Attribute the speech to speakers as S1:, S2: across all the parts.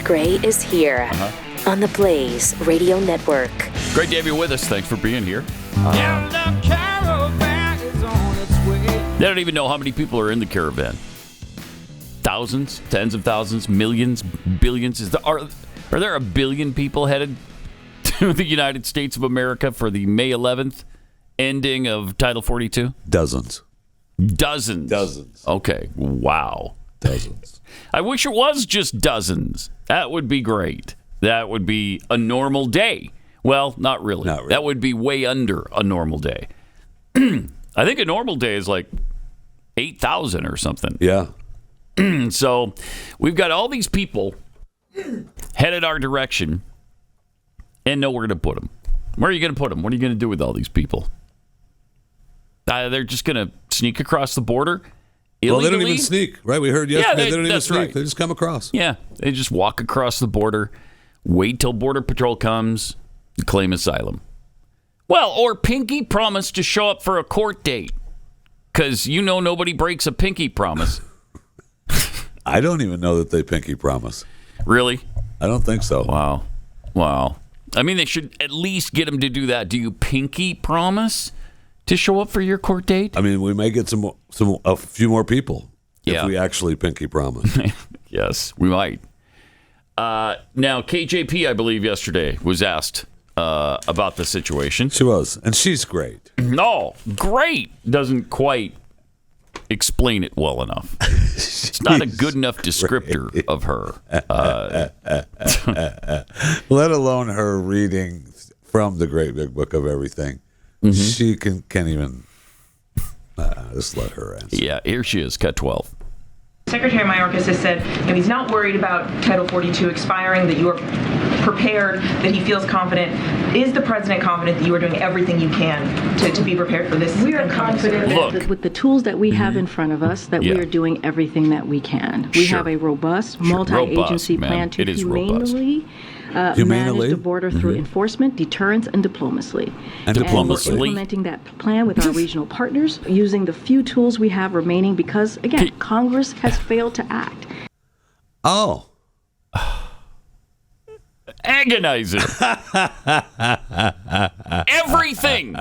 S1: Gray is here on the Blaze Radio Network.
S2: Great to have you with us. Thanks for being here. They don't even know how many people are in the caravan. Thousands, tens of thousands, millions, billions. Are there a billion people headed to the United States of America for the May 11th ending of Title 42?
S3: Dozens.
S2: Okay. Wow.
S3: Dozens.
S2: I wish it was just dozens. That would be great. That would be a normal day. Well, not really. That would be way under a normal day. I think a normal day is like 8,000 or something.
S3: Yeah.
S2: So we've got all these people headed our direction and nowhere to put them. Where are you going to put them? What are you going to do with all these people? They're just going to sneak across the border illegally?
S3: Well, they don't even sneak, right? We heard yesterday they don't even sneak.
S2: Right.
S3: They just come across.
S2: Yeah, they just walk across the border, wait till Border Patrol comes, claim asylum. Well, or pinky promise to show up for a court date. Because nobody breaks a pinky promise.
S3: I don't even know that they pinky promise.
S2: Really?
S3: I don't think so.
S2: Wow. I mean, they should at least get them to do that. Do you pinky promise to show up for your court date?
S3: I mean, we may get a few more people if we actually pinky promise.
S2: Yes, we might. Now, KJP, I believe, yesterday was asked about the situation.
S3: She was, and she's great.
S2: No, great doesn't quite explain it well enough. It's not a good enough descriptor of her.
S3: Let alone her reading from the Great Big Book of Everything. Mm-hmm. She can't even just let her answer.
S2: Yeah, here she is, cut 12.
S4: Secretary Mayorkas has said he's not worried about Title 42 expiring, that you are prepared, that he feels confident. Is the president confident that you are doing everything you can to be prepared for this?
S5: We are confident that with the tools that we have in front of us, that we are doing everything that we can. We have a robust, multi-agency plan to humanely manage the border through enforcement, deterrence, and diplomacy. And we're implementing that plan with our regional partners, using the few tools we have remaining because, again, Congress has failed to act.
S3: Oh.
S2: Agonizing. Everything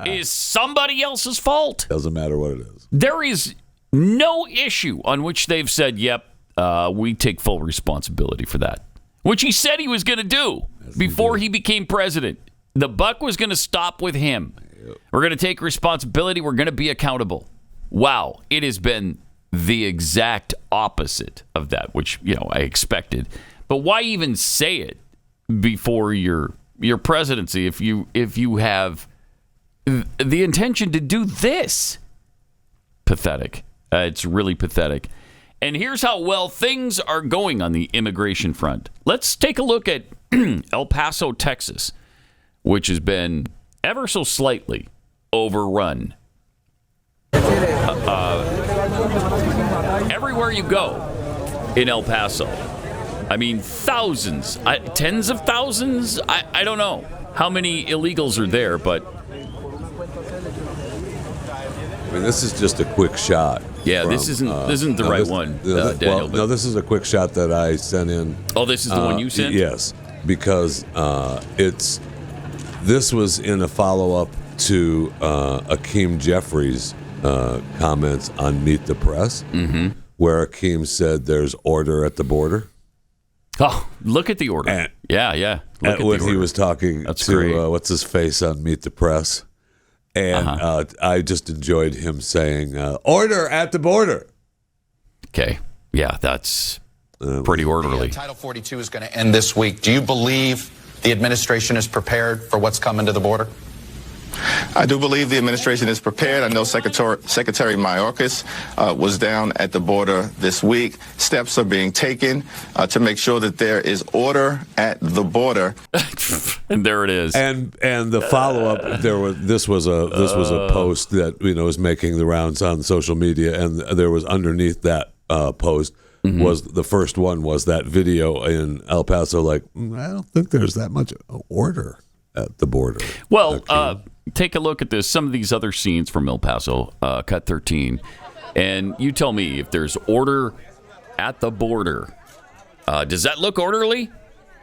S2: is somebody else's fault.
S3: Doesn't matter what it is.
S2: There is no issue on which they've said, yep, we take full responsibility for that. Which he said he was going to do before he became president. The buck was going to stop with him. Yep. We're going to take responsibility. We're going to be accountable. Wow. It has been the exact opposite of that, which, I expected. But why even say it before your presidency if you have the intention to do this? Pathetic. It's really pathetic. And here's how well things are going on the immigration front. Let's take a look at El Paso, Texas, which has been ever so slightly overrun. Everywhere you go in El Paso, I mean, thousands, tens of thousands. I don't know how many illegals are there, but
S3: I mean, this is just a quick shot.
S2: Yeah, this isn't the right one, Daniel.
S3: No, this is a quick shot that I sent in.
S2: Oh, this is the one you sent?
S3: Yes, because this was in a follow-up to Hakeem Jeffries' comments on Meet the Press, where Hakeem said there's order at the border.
S2: Oh, look at the order. Yeah.
S3: When he was talking to what's his face on Meet the Press. And I just enjoyed him saying, order at the border.
S2: Okay. Yeah, that's pretty orderly.
S6: Title 42 is going to end this week. Do you believe the administration is prepared for what's coming to the border?
S7: I do believe the administration is prepared. I know Secretary Mayorkas was down at the border this week. Steps are being taken to make sure that there is order at the border.
S2: And there it is.
S3: And the follow up, this was a post that was making the rounds on social media, and there was underneath that post was the first one was that video in El Paso. Like, I don't think there's that much order at the border.
S2: Well, take a look at some of these other scenes from El Paso, cut 13, and you tell me if there's order at the border. Does that look orderly?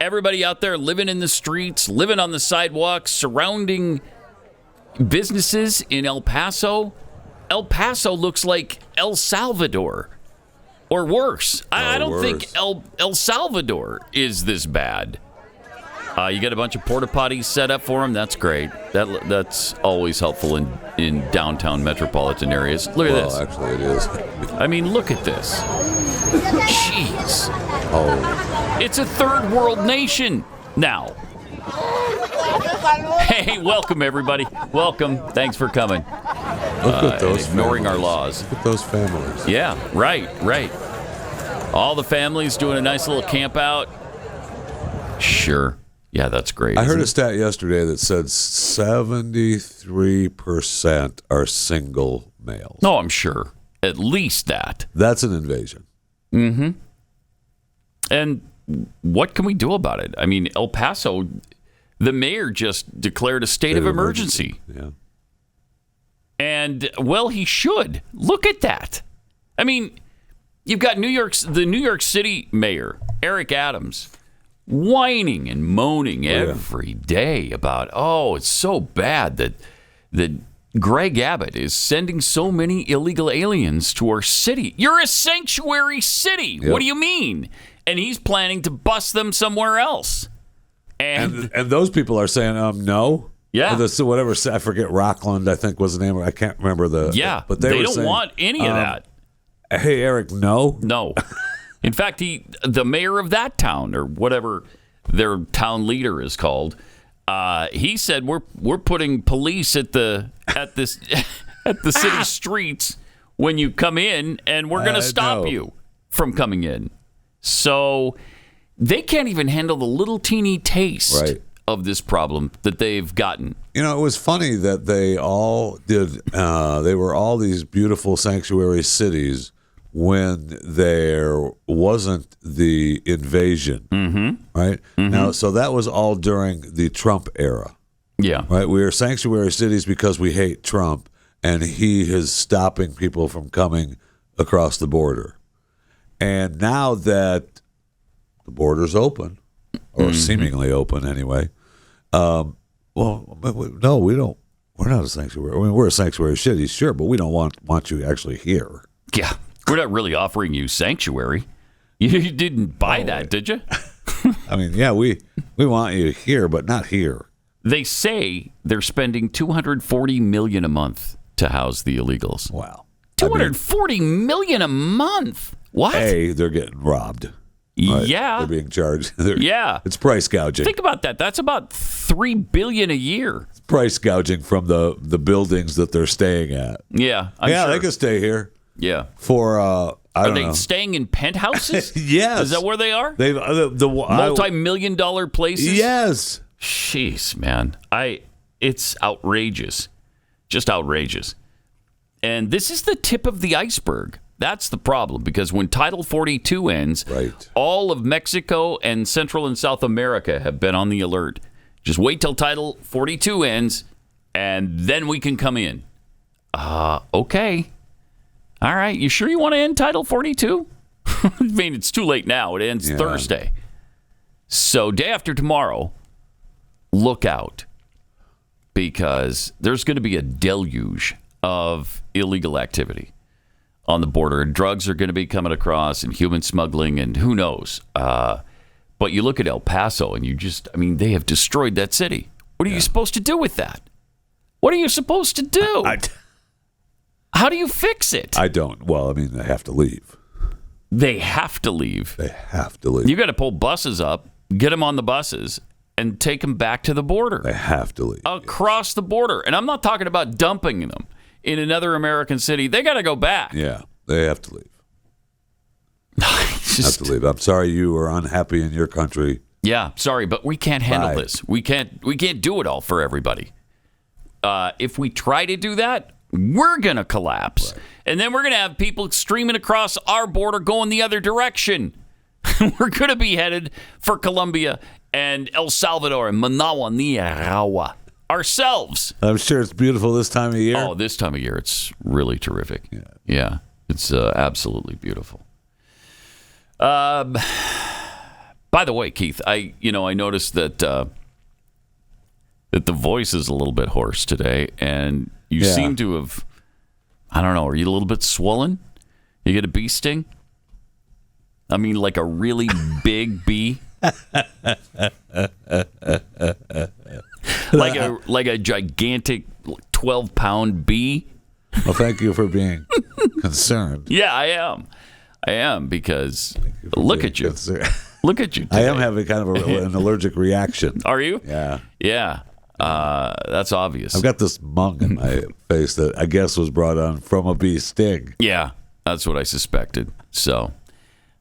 S2: Everybody out there living in the streets, living on the sidewalks, surrounding businesses in El Paso. El Paso looks like El Salvador, or worse. I don't think El Salvador is this bad. You get a bunch of porta potties set up for them. That's great. That's always helpful in downtown metropolitan areas. Look at this.
S3: Well, actually, it is.
S2: I mean, look at this. Jeez.
S3: Oh.
S2: It's a third world nation now. Hey, welcome, everybody. Welcome. Thanks for coming.
S3: Look at those
S2: ignoring
S3: families.
S2: our laws.
S3: Look at those families.
S2: Yeah, right. All the families doing a nice little camp out. Sure. Yeah, that's great.
S3: I heard a stat yesterday that said 73% are single males.
S2: No, I'm sure. At least that.
S3: That's an invasion.
S2: Mm-hmm. And what can we do about it? I mean, El Paso, the mayor just declared a state of emergency.
S3: Yeah.
S2: And, well, he should. Look at that. I mean, you've got the New York City mayor, Eric Adams, whining and moaning every day about, it's so bad that Greg Abbott is sending so many illegal aliens to our city. You're a sanctuary city. Yep. What do you mean? And he's planning to bust them somewhere else. And
S3: those people are saying, no.
S2: Yeah.
S3: Whatever, I forget, Rockland, I think was the name. I can't remember
S2: but they don't want any of that.
S3: Hey, Eric, no.
S2: No. In fact, the mayor of that town, or whatever their town leader is called, he said we're putting police at the city streets when you come in, and we're going to stop you from coming in. So they can't even handle the little teeny taste of this problem that they've gotten.
S3: You know, it was funny that they all did. They were all these beautiful sanctuary cities when there wasn't the invasion, right? Mm-hmm. Now, so that was all during the Trump era.
S2: Yeah.
S3: Right? We are sanctuary cities because we hate Trump, and he is stopping people from coming across the border. And now that the border's open, or seemingly open anyway, no, we don't. We're not a sanctuary. I mean, we're a sanctuary city, sure, but we don't want you actually here.
S2: Yeah. We're not really offering you sanctuary. You didn't buy that, did you?
S3: I mean, yeah, we want you here, but not here.
S2: They say they're spending $240 million a month to house the illegals.
S3: Wow.
S2: $240 million a month. What?
S3: Hey, they're getting robbed. Right?
S2: Yeah.
S3: They're being charged.
S2: Yeah.
S3: It's price gouging.
S2: Think about that. That's about $3 billion a year.
S3: It's price gouging from the buildings that they're staying at.
S2: Yeah. I'm sure.
S3: They can stay here.
S2: Yeah.
S3: For
S2: Are they staying in penthouses?
S3: Yes.
S2: Is that where they are?
S3: They've
S2: multi-million-dollar places?
S3: Yes.
S2: Jeez, man. It's outrageous. Just outrageous. And this is the tip of the iceberg. That's the problem, because when Title 42 ends, all of Mexico and Central and South America have been on the alert. Just wait till Title 42 ends, and then we can come in. Okay. All right. You sure you want to end Title 42? I mean, it's too late now. It ends Thursday. So day after tomorrow, look out, because there's going to be a deluge of illegal activity on the border, and drugs are going to be coming across, and human smuggling, and who knows. But you look at El Paso, and they have destroyed that city. What are you supposed to do with that? What are you supposed to do? How do you fix it?
S3: I don't. Well, I mean, they have to leave.
S2: They have to leave.
S3: They have to leave.
S2: You got to pull buses up, get them on the buses, and take them back to the border.
S3: They have to leave.
S2: Across the border. And I'm not talking about dumping them in another American city. They got to go back.
S3: Yeah, they have to leave. Have to leave. I'm sorry you are unhappy in your country.
S2: Yeah, sorry, but we can't handle this. We can't do it all for everybody. If we try to do that, we're going to collapse. Right. And then we're going to have people streaming across our border going the other direction. We're going to be headed for Colombia and El Salvador and Managua, Nicaragua ourselves.
S3: I'm sure it's beautiful this time of year.
S2: Oh, this time of year, it's really terrific. Yeah, it's absolutely beautiful. By the way, Keith, I noticed that that the voice is a little bit hoarse today, and you seem to have, I don't know, are you a little bit swollen? You get a bee sting? I mean, like a really big bee? like a gigantic 12-pound bee?
S3: Well, thank you for being concerned.
S2: Yeah, I am because look at you. Look at you today.
S3: I am having kind of an allergic reaction.
S2: Are you?
S3: Yeah.
S2: Yeah. That's obvious.
S3: I've got this mung in my face that I guess was brought on from a bee sting.
S2: Yeah, that's what I suspected. So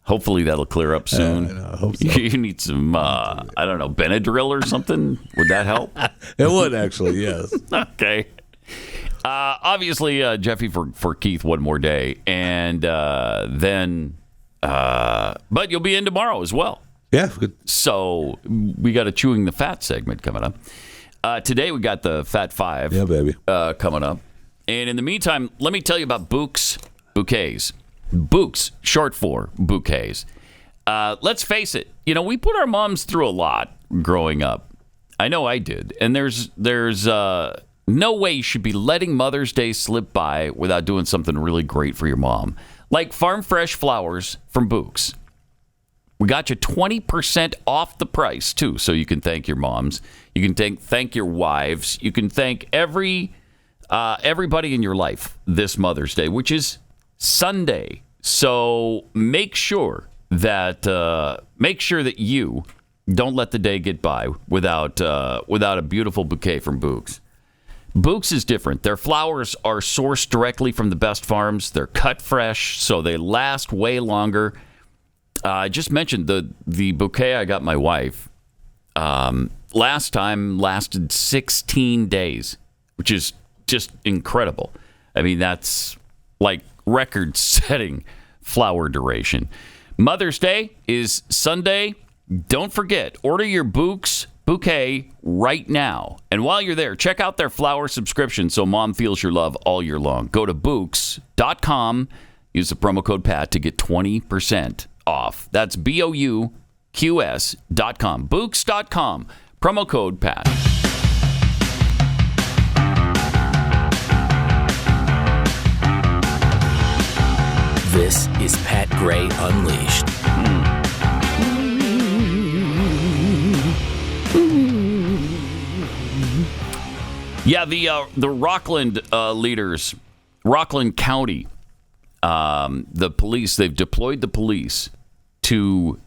S2: hopefully that'll clear up soon.
S3: I hope so.
S2: You need some, I don't know, Benadryl or something? Would that help?
S3: It would, actually, yes.
S2: Okay. Obviously, Jeffy for Keith one more day. And then, but you'll be in tomorrow as well.
S3: Yeah. Good.
S2: So we got a Chewing the Fat segment coming up. Today we got the Fat Five.
S3: Yeah, baby.
S2: Coming up. And in the meantime, let me tell you about bouquets. Bouques, short for bouquets. Let's face it. We put our moms through a lot growing up. I know I did. And there's no way you should be letting Mother's Day slip by without doing something really great for your mom. Like farm fresh flowers from Bouques. We got you 20% off the price, too, so you can thank your moms. You can thank your wives. You can thank everybody in your life this Mother's Day, which is Sunday. So make sure that you don't let the day get by without a beautiful bouquet from Bouques. Bouques is different. Their flowers are sourced directly from the best farms. They're cut fresh, so they last way longer. I just mentioned the bouquet I got my wife last time lasted 16 days, which is just incredible. I mean, that's like record-setting flower duration. Mother's Day is Sunday. Don't forget, order your Bouques bouquet right now. And while you're there, check out their flower subscription so mom feels your love all year long. Go to Bouques.com. Use the promo code PAT to get 20% off. That's BOUQS.com. Bouques.com. Promo code PAT.
S1: This is Pat Gray Unleashed.
S2: Yeah, the Rockland leaders, Rockland County, the police, they've deployed the police to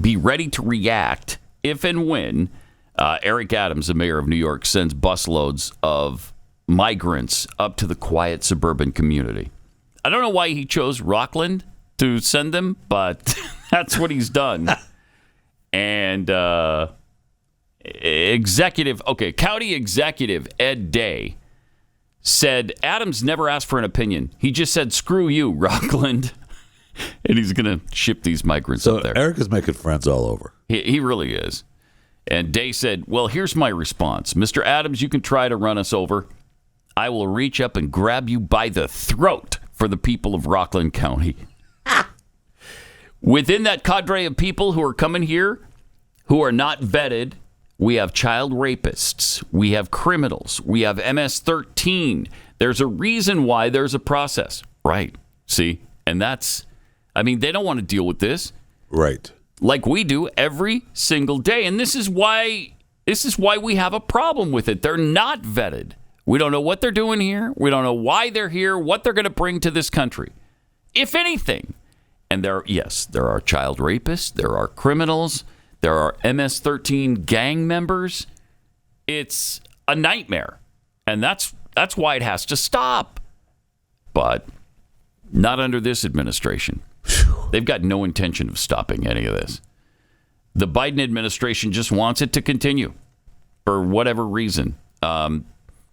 S2: be ready to react if and when Eric Adams, the mayor of New York, sends busloads of migrants up to the quiet suburban community. I don't know why he chose Rockland to send them, but that's what he's done. And County Executive Ed Day said Adams never asked for an opinion. He just said, screw you, Rockland. And he's going to ship these migrants up there.
S3: Eric is making friends all over.
S2: He really is. And Day said, well, here's my response. Mr. Adams, you can try to run us over. I will reach up and grab you by the throat for the people of Rockland County. Within that cadre of people who are coming here, who are not vetted, we have child rapists, we have criminals, we have MS-13. There's a reason why there's a process. Right. See? And they don't want to deal with this.
S3: Right.
S2: Like we do every single day. And this is why we have a problem with it. They're not vetted. We don't know what they're doing here. We don't know why they're here, what they're going to bring to this country, if anything. And there are child rapists, there are criminals, there are MS-13 gang members. It's a nightmare. And that's why it has to stop. But not under this administration. They've got no intention of stopping any of this. The Biden administration just wants it to continue for whatever reason. And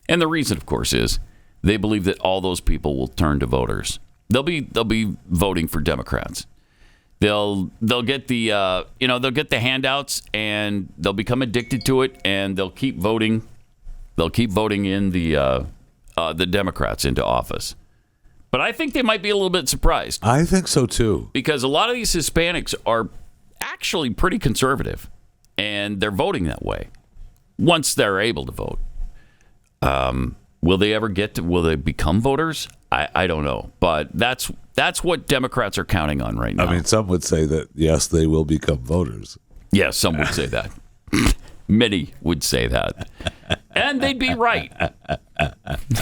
S2: the reason, of course, is they believe that all those people will turn to voters. They'll be voting for Democrats. They'll get the they'll get the handouts and they'll become addicted to it and they'll keep voting. They'll keep voting in the Democrats into office. But I think they might be a little bit surprised.
S3: I think so too.
S2: Because a lot of these Hispanics are actually pretty conservative, and they're voting that way once they're able to vote. Will they become voters? I don't know, but that's what Democrats are counting on right now.
S3: I mean, some would say that yes, they will become voters.
S2: Yes, some would say that. Many would say that, and they'd be right.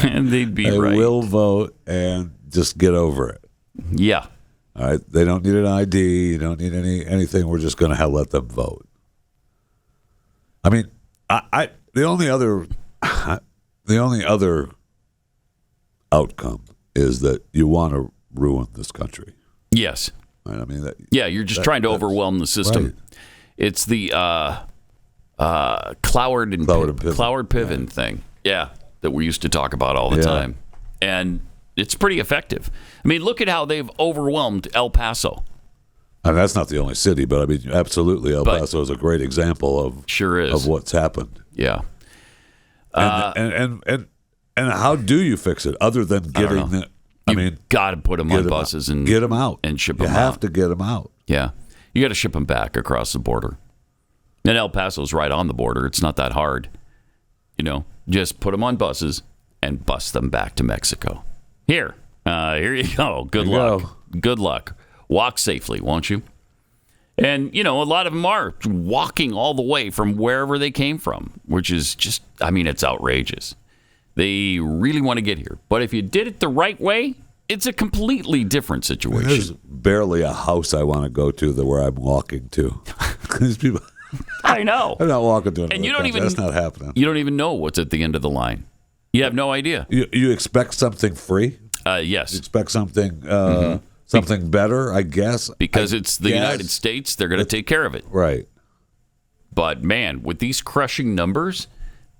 S2: They
S3: will vote and just get over it.
S2: Yeah.
S3: All right. They don't need an ID. You don't need anything. We're just going to let them vote. I mean, the only other outcome is that you want to ruin this country.
S2: Yes.
S3: Right? I mean,
S2: you're just trying to overwhelm the system. Right. It's the Cloward and Piven thing. Yeah, that we used to talk about all the time, and it's pretty effective. I mean, look at how they've overwhelmed El Paso.
S3: And that's not the only city, but I mean, absolutely, El Paso is a great example of what's happened.
S2: Yeah.
S3: And how do you fix it other than getting them? I mean,
S2: got to put them on buses and
S3: get them out
S2: and ship them out.
S3: You have to get them out.
S2: Yeah, you got to ship them back across the border. And El Paso's right on the border. It's not that hard. Just put them on buses and bus them back to Mexico. Here you go. Good luck. Good luck. Walk safely, won't you? And, a lot of them are walking all the way from wherever they came from, which is just, it's outrageous. They really want to get here. But if you did it the right way, it's a completely different situation.
S3: There's barely a house I want to go to where I'm walking to. These people...
S2: I know.
S3: I'm not walking to it.
S2: And
S3: that's not happening.
S2: You don't even know what's at the end of the line. You have no idea.
S3: You expect something free?
S2: Yes.
S3: You expect something something better, I guess.
S2: Because it's the United States, they're going to take care of it.
S3: Right.
S2: But, man, with these crushing numbers,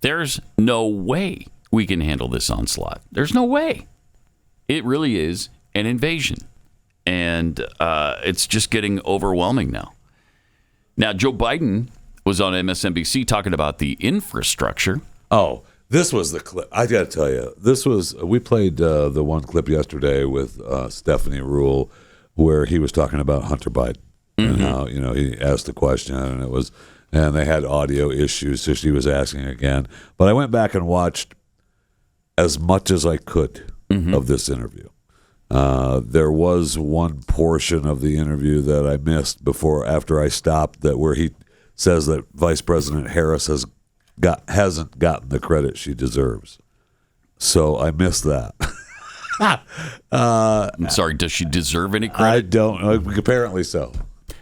S2: there's no way we can handle this onslaught. There's no way. It really is an invasion. And it's just getting overwhelming now. Now, Joe Biden was on MSNBC talking about the infrastructure.
S3: Oh, this was the clip. I got to tell you, we played the one clip yesterday with Stephanie Ruhle where he was talking about Hunter Biden and how, he asked the question and they had audio issues, so she was asking again. But I went back and watched as much as I could of this interview. There was one portion of the interview that I missed after I stopped where he says that Vice President Harris hasn't gotten the credit she deserves. So I missed that.
S2: I'm sorry, does she deserve any credit?
S3: I don't know. Apparently so.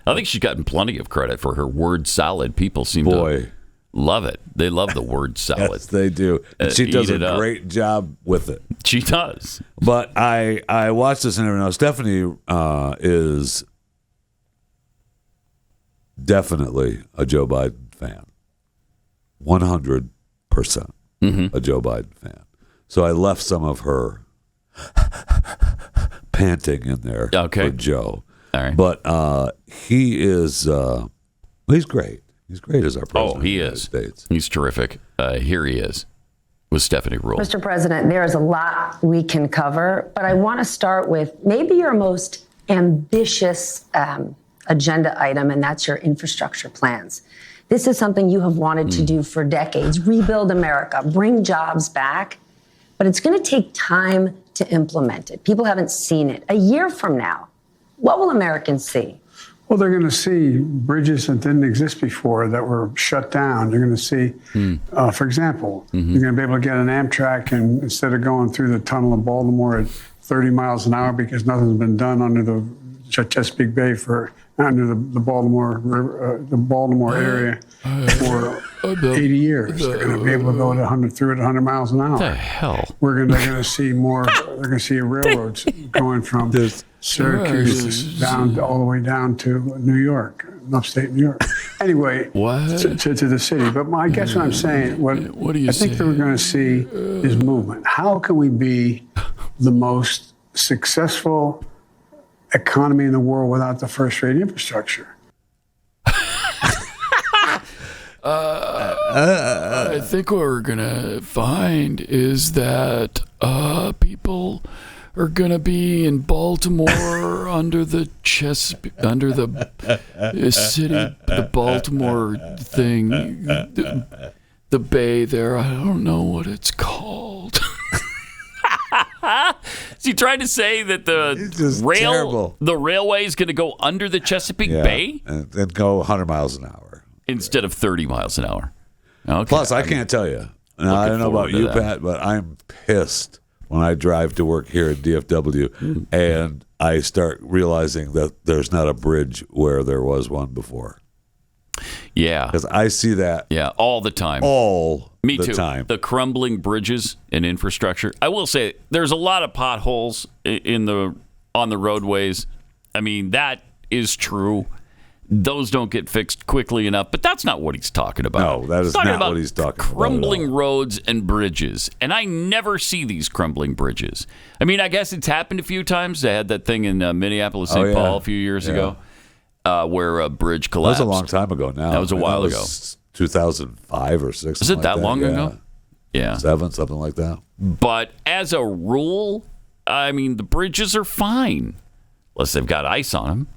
S2: I think she's gotten plenty of credit for her word salad. People seem to love it. They love the word salad.
S3: Yes, they do. And she does a great job with it.
S2: She does.
S3: But I watched this interview. Now, Stephanie is definitely a Joe Biden fan. 100% a Joe Biden fan. So I left some of her panting in there for Joe.
S2: All right.
S3: But he is he's great. He's great as our president.
S2: Oh, he is.
S3: States.
S2: He's terrific. Here he is with Stephanie Ruhle.
S8: Mr. President, there is a lot we can cover, but I want to start with maybe your most ambitious agenda item, and that's your infrastructure plans. This is something you have wanted to do for decades, rebuild America, bring jobs back, but it's going to take time to implement it. People haven't seen it. A year from now, what will Americans see?
S9: Well, they're going to see bridges that didn't exist before that were shut down. They're going to see, for example, you're going to be able to get an Amtrak, and instead of going through the tunnel of Baltimore at 30 miles an hour because nothing's been done under the Chesapeake Bay under the Baltimore River, the Baltimore area for 80 years. They're going to be able to go through it 100 miles an hour.
S2: What the hell?
S9: They're going to see more. They're going to see railroads going from Syracuse all the way down to New York, upstate New York. Anyway, to the city. But I guess what I'm saying, what I think that we're going to see is movement. How can we be the most successful economy in the world without the first-rate infrastructure?
S10: I think what we're going to find is that people
S2: are going to be in Baltimore under the city, the Baltimore thing, the bay there. I don't know what it's called. Is he trying to say that the railway is going to go under the Chesapeake Bay?
S3: And go 100 miles an hour.
S2: Instead of 30 miles an hour. Okay.
S3: Plus, I can't tell you. Now, I don't know about you, Pat, but I'm pissed when I drive to work here at DFW and I start realizing that there's not a bridge where there was one before.
S2: Yeah.
S3: Because I see that
S2: all the time. Me too.
S3: Time.
S2: The crumbling bridges and infrastructure. I will say there's a lot of potholes on the roadways. I mean, that is true. Those don't get fixed quickly enough, but that's not what he's talking about.
S3: No, that is not what he's talking about.
S2: Crumbling roads and bridges. And I never see these crumbling bridges. I mean, I guess it's happened a few times. They had that thing in Minneapolis, St. Paul a few years ago where a bridge collapsed.
S3: That was a long time ago now.
S2: That was a while ago.
S3: 2005 or 6.
S2: Was it that long ago? Yeah.
S3: 7, something like that.
S2: But as a rule, I mean, the bridges are fine. Unless they've got ice on them.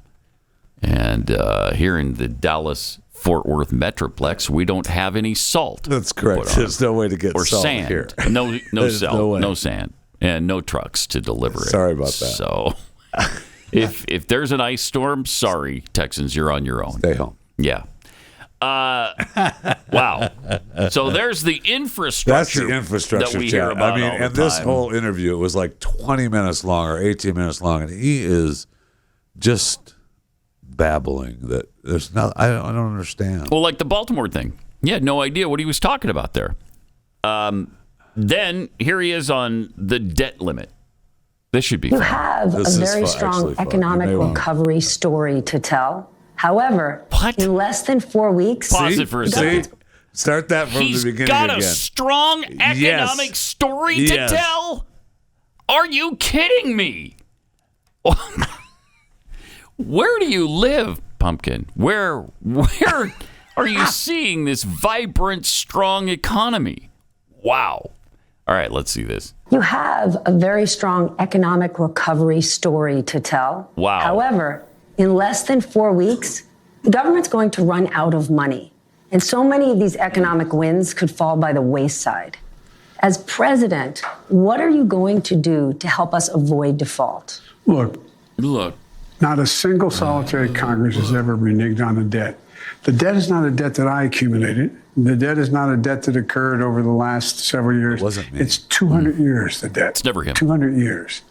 S2: And here in the Dallas-Fort Worth Metroplex, we don't have any salt.
S3: That's correct. There's no way to get salt
S2: sand
S3: here.
S2: No salt, no sand, and no trucks to deliver it.
S3: Sorry about that.
S2: So if there's an ice storm, sorry, Texans, you're on your own.
S3: Stay home.
S2: Yeah. Wow. So there's the infrastructure.
S3: That's the infrastructure
S2: that we hear about.
S3: I mean,
S2: all the
S3: and this
S2: time.
S3: whole interview, it was like 20 minutes long or 18 minutes long, and he is just babbling that there's not. I don't understand.
S2: Well, like the Baltimore thing, he had no idea what he was talking about there. Then here he is on the debt limit. This should be.
S8: You have a very strong economic recovery story to tell. However, in less than 4 weeks,
S2: pause it for a second.
S3: Start that from the beginning again. He's got a
S2: strong economic story to tell. Are you kidding me? Where do you live, Pumpkin? Where are you seeing this vibrant, strong economy? Wow. All right, let's see this.
S8: You have a very strong economic recovery story to tell.
S2: Wow.
S8: However, in less than 4 weeks, the government's going to run out of money. And so many of these economic wins could fall by the wayside. As president, what are you going to do to help us avoid default?
S9: Look. Not a single solitary Congress has ever reneged on the debt. The debt is not a debt that I accumulated. The debt is not a debt that occurred over the last several years.
S3: It wasn't me.
S9: It's 200 years, the debt.
S2: It's never him.
S9: 200 years.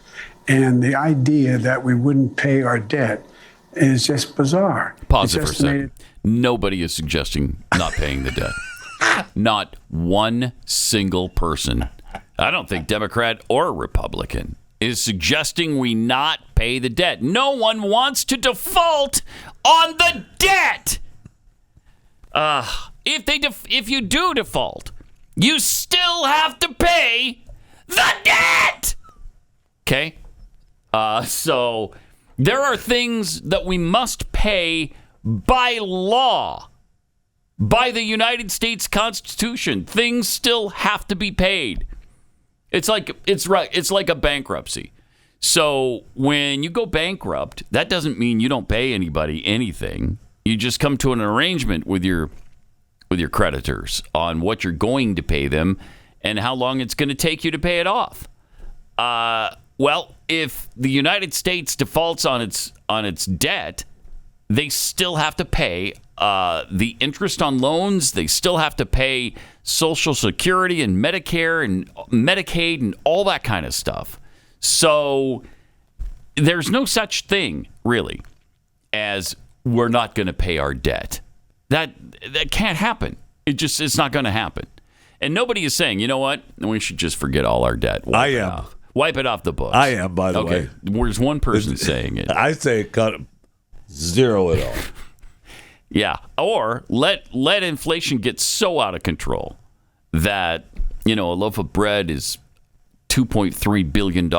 S9: And the idea that we wouldn't pay our debt is just bizarre.
S2: Pause it for a second. Nobody is suggesting not paying the debt. Not one single person. I don't think Democrat or Republican is suggesting we not pay the debt. No one wants to default on the debt. If you do default, you still have to pay the debt. Okay? So there are things that we must pay by law, by the United States Constitution. Things still have to be paid. It's like a bankruptcy. So when you go bankrupt, that doesn't mean you don't pay anybody anything. You just come to an arrangement with your creditors on what you're going to pay them and how long it's going to take you to pay it off. Well, if the United States defaults on its debt, they still have to pay the interest on loans. They still have to pay Social Security and Medicare and Medicaid and all that kind of stuff. So there's no such thing, really, as we're not going to pay our debt. That can't happen. It's not going to happen. And nobody is saying, you know what, we should just forget all our debt. Wipe it off the books.
S3: I am, by the way.
S2: There's one person saying it.
S3: I say cut zero it all.
S2: Yeah, or let inflation get so out of control that a loaf of bread is $2.3 billion,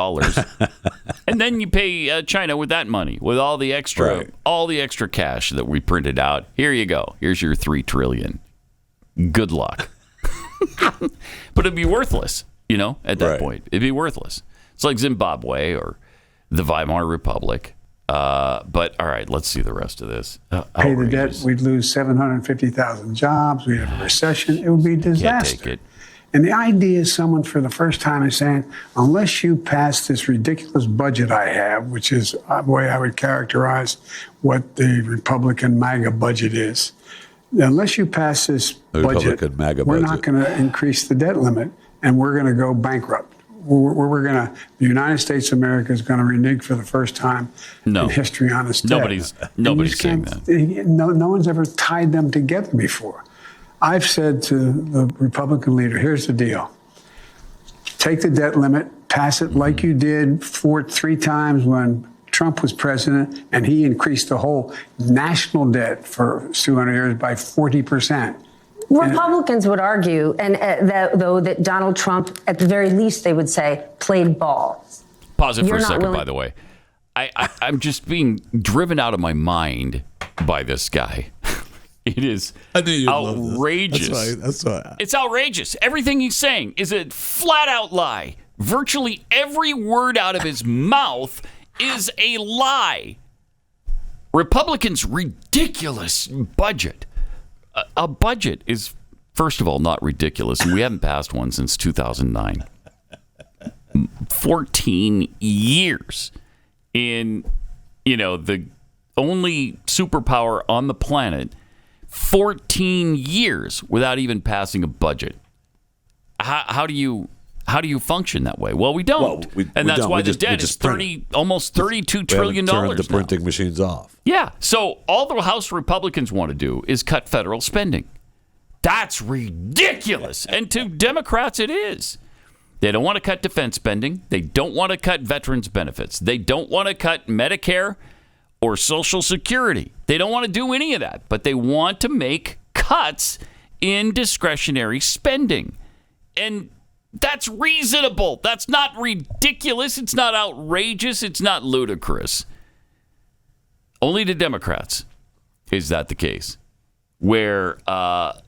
S2: and then you pay China with that money, with all the extra cash that we printed out. Here you go. Here's your $3 trillion. Good luck. But it'd be worthless, at that point. It'd be worthless. It's like Zimbabwe or the Weimar Republic. But all right, let's see the rest of this.
S9: Pay the debt, we'd lose 750,000 jobs. We'd have a recession. It would be a disaster.
S2: Can't take it.
S9: And the idea is someone for the first time is saying, unless you pass this ridiculous budget I have, which is the way I would characterize what the Republican MAGA budget is, unless you pass this budget, we're not going to increase the debt limit, and we're going to go bankrupt. The United States of America is going to renege for the first time in history on its debt.
S2: Nobody's saying that.
S9: No one's ever tied them together before. I've said to the Republican leader, here's the deal. Take the debt limit, pass it like you did 3 times when Trump was president, and he increased the whole national debt for 200 years by 40%.
S8: Republicans would argue, that Donald Trump, at the very least, they would say, played ball.
S2: Pause it for a second, by the way. I'm just being driven out of my mind by this guy. It is outrageous.
S3: That's right.
S2: It's outrageous. Everything he's saying is a flat-out lie. Virtually every word out of his mouth is a lie. Republicans' ridiculous budget. A budget is, first of all, not ridiculous, and we haven't passed one since 2009. 14 years in, the only superpower on the planet. 14 years without even passing a budget. How do you function that way? Well, we don't, that's why the debt is almost $32 trillion.
S3: Turn the printing machines off.
S2: Yeah, so all the House Republicans want to do is cut federal spending. That's ridiculous, and to Democrats it is. They don't want to cut defense spending. They don't want to cut veterans benefits. They don't want to cut Medicare or Social Security. They don't want to do any of that, but they want to make cuts in discretionary spending. And that's reasonable. That's not ridiculous. It's not outrageous. It's not ludicrous. Only to Democrats is that the case, where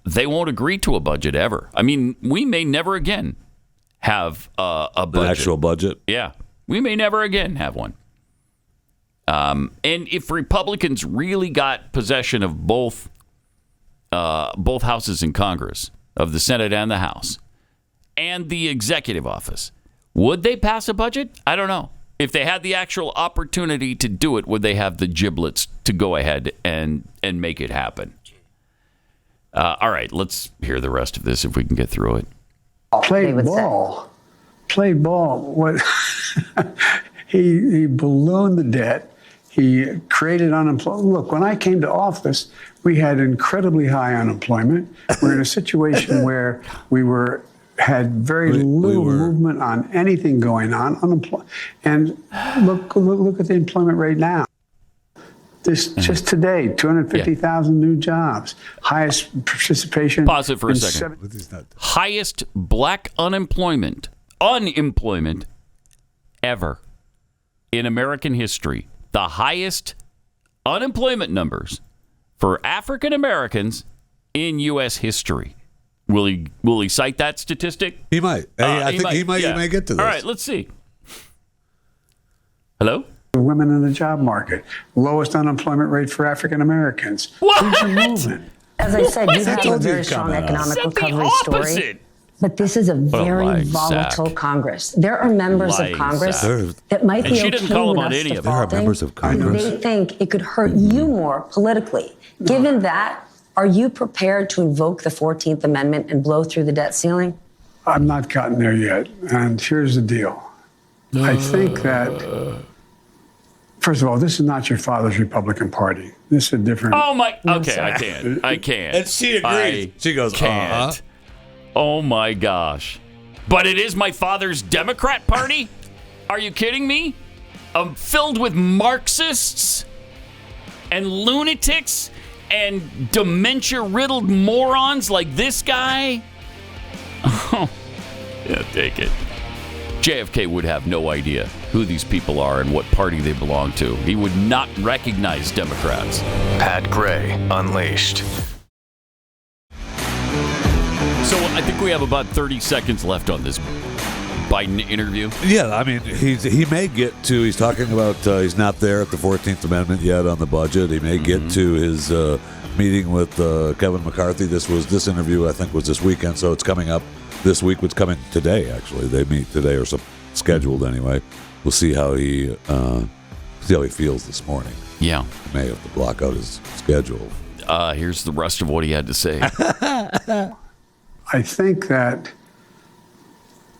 S2: they won't agree to a budget ever. I mean, we may never again have a budget.
S3: An actual budget?
S2: Yeah. We may never again have one. And if Republicans really got possession of both houses in Congress, of the Senate and the House, and the executive office, would they pass a budget? I don't know. If they had the actual opportunity to do it, would they have the giblets to go ahead and make it happen? All right, let's hear the rest of this if we can get through it.
S9: Played ball. What? He ballooned the debt. He created unemployment. Look, when I came to office, we had incredibly high unemployment. We're in a situation where we had very little movement on anything going on. And look at the employment rate now. Just today, 250,000 new jobs. Highest participation.
S2: Pause it for a second. Highest black unemployment ever in American history. The highest unemployment numbers for African Americans in U.S. history. Will he cite that statistic?
S3: He might. I think he might get to this.
S2: All right, let's see. Hello?
S9: Women in the job market. Lowest unemployment rate for African Americans.
S2: What?
S8: As I said, you have a very strong economic recovery story. But this is a very volatile Congress. There are members of Congress that might be okay with us defaulting.
S3: There are members of Congress.
S8: They think it could hurt you more politically. Given that, are you prepared to invoke the 14th Amendment and blow through the debt ceiling?
S9: I've not gotten there yet. And here's the deal. I think that, first of all, this is not your father's Republican Party. This is a different...
S2: Oh, my... Okay, I can't.
S3: And she agrees. She goes,
S2: can't. Oh, my gosh. But it is my father's Democrat Party? Are you kidding me? Filled with Marxists and lunatics and dementia-riddled morons like this guy? Oh, yeah, take it. JFK would have no idea who these people are and what party they belong to. He would not recognize Democrats.
S10: Pat Gray Unleashed.
S2: So I think we have about 30 seconds left on this Biden interview?
S3: Yeah, I mean, he may get to. He's talking about he's not there at the 14th Amendment yet on the budget. He may get to his meeting with Kevin McCarthy. This interview I think was this weekend, so it's coming up this week. It's coming today. Actually, they meet today or scheduled anyway. We'll see how he feels this morning.
S2: Yeah,
S3: he may have to block out his schedule.
S2: Here's the rest of what he had to say.
S9: I think that,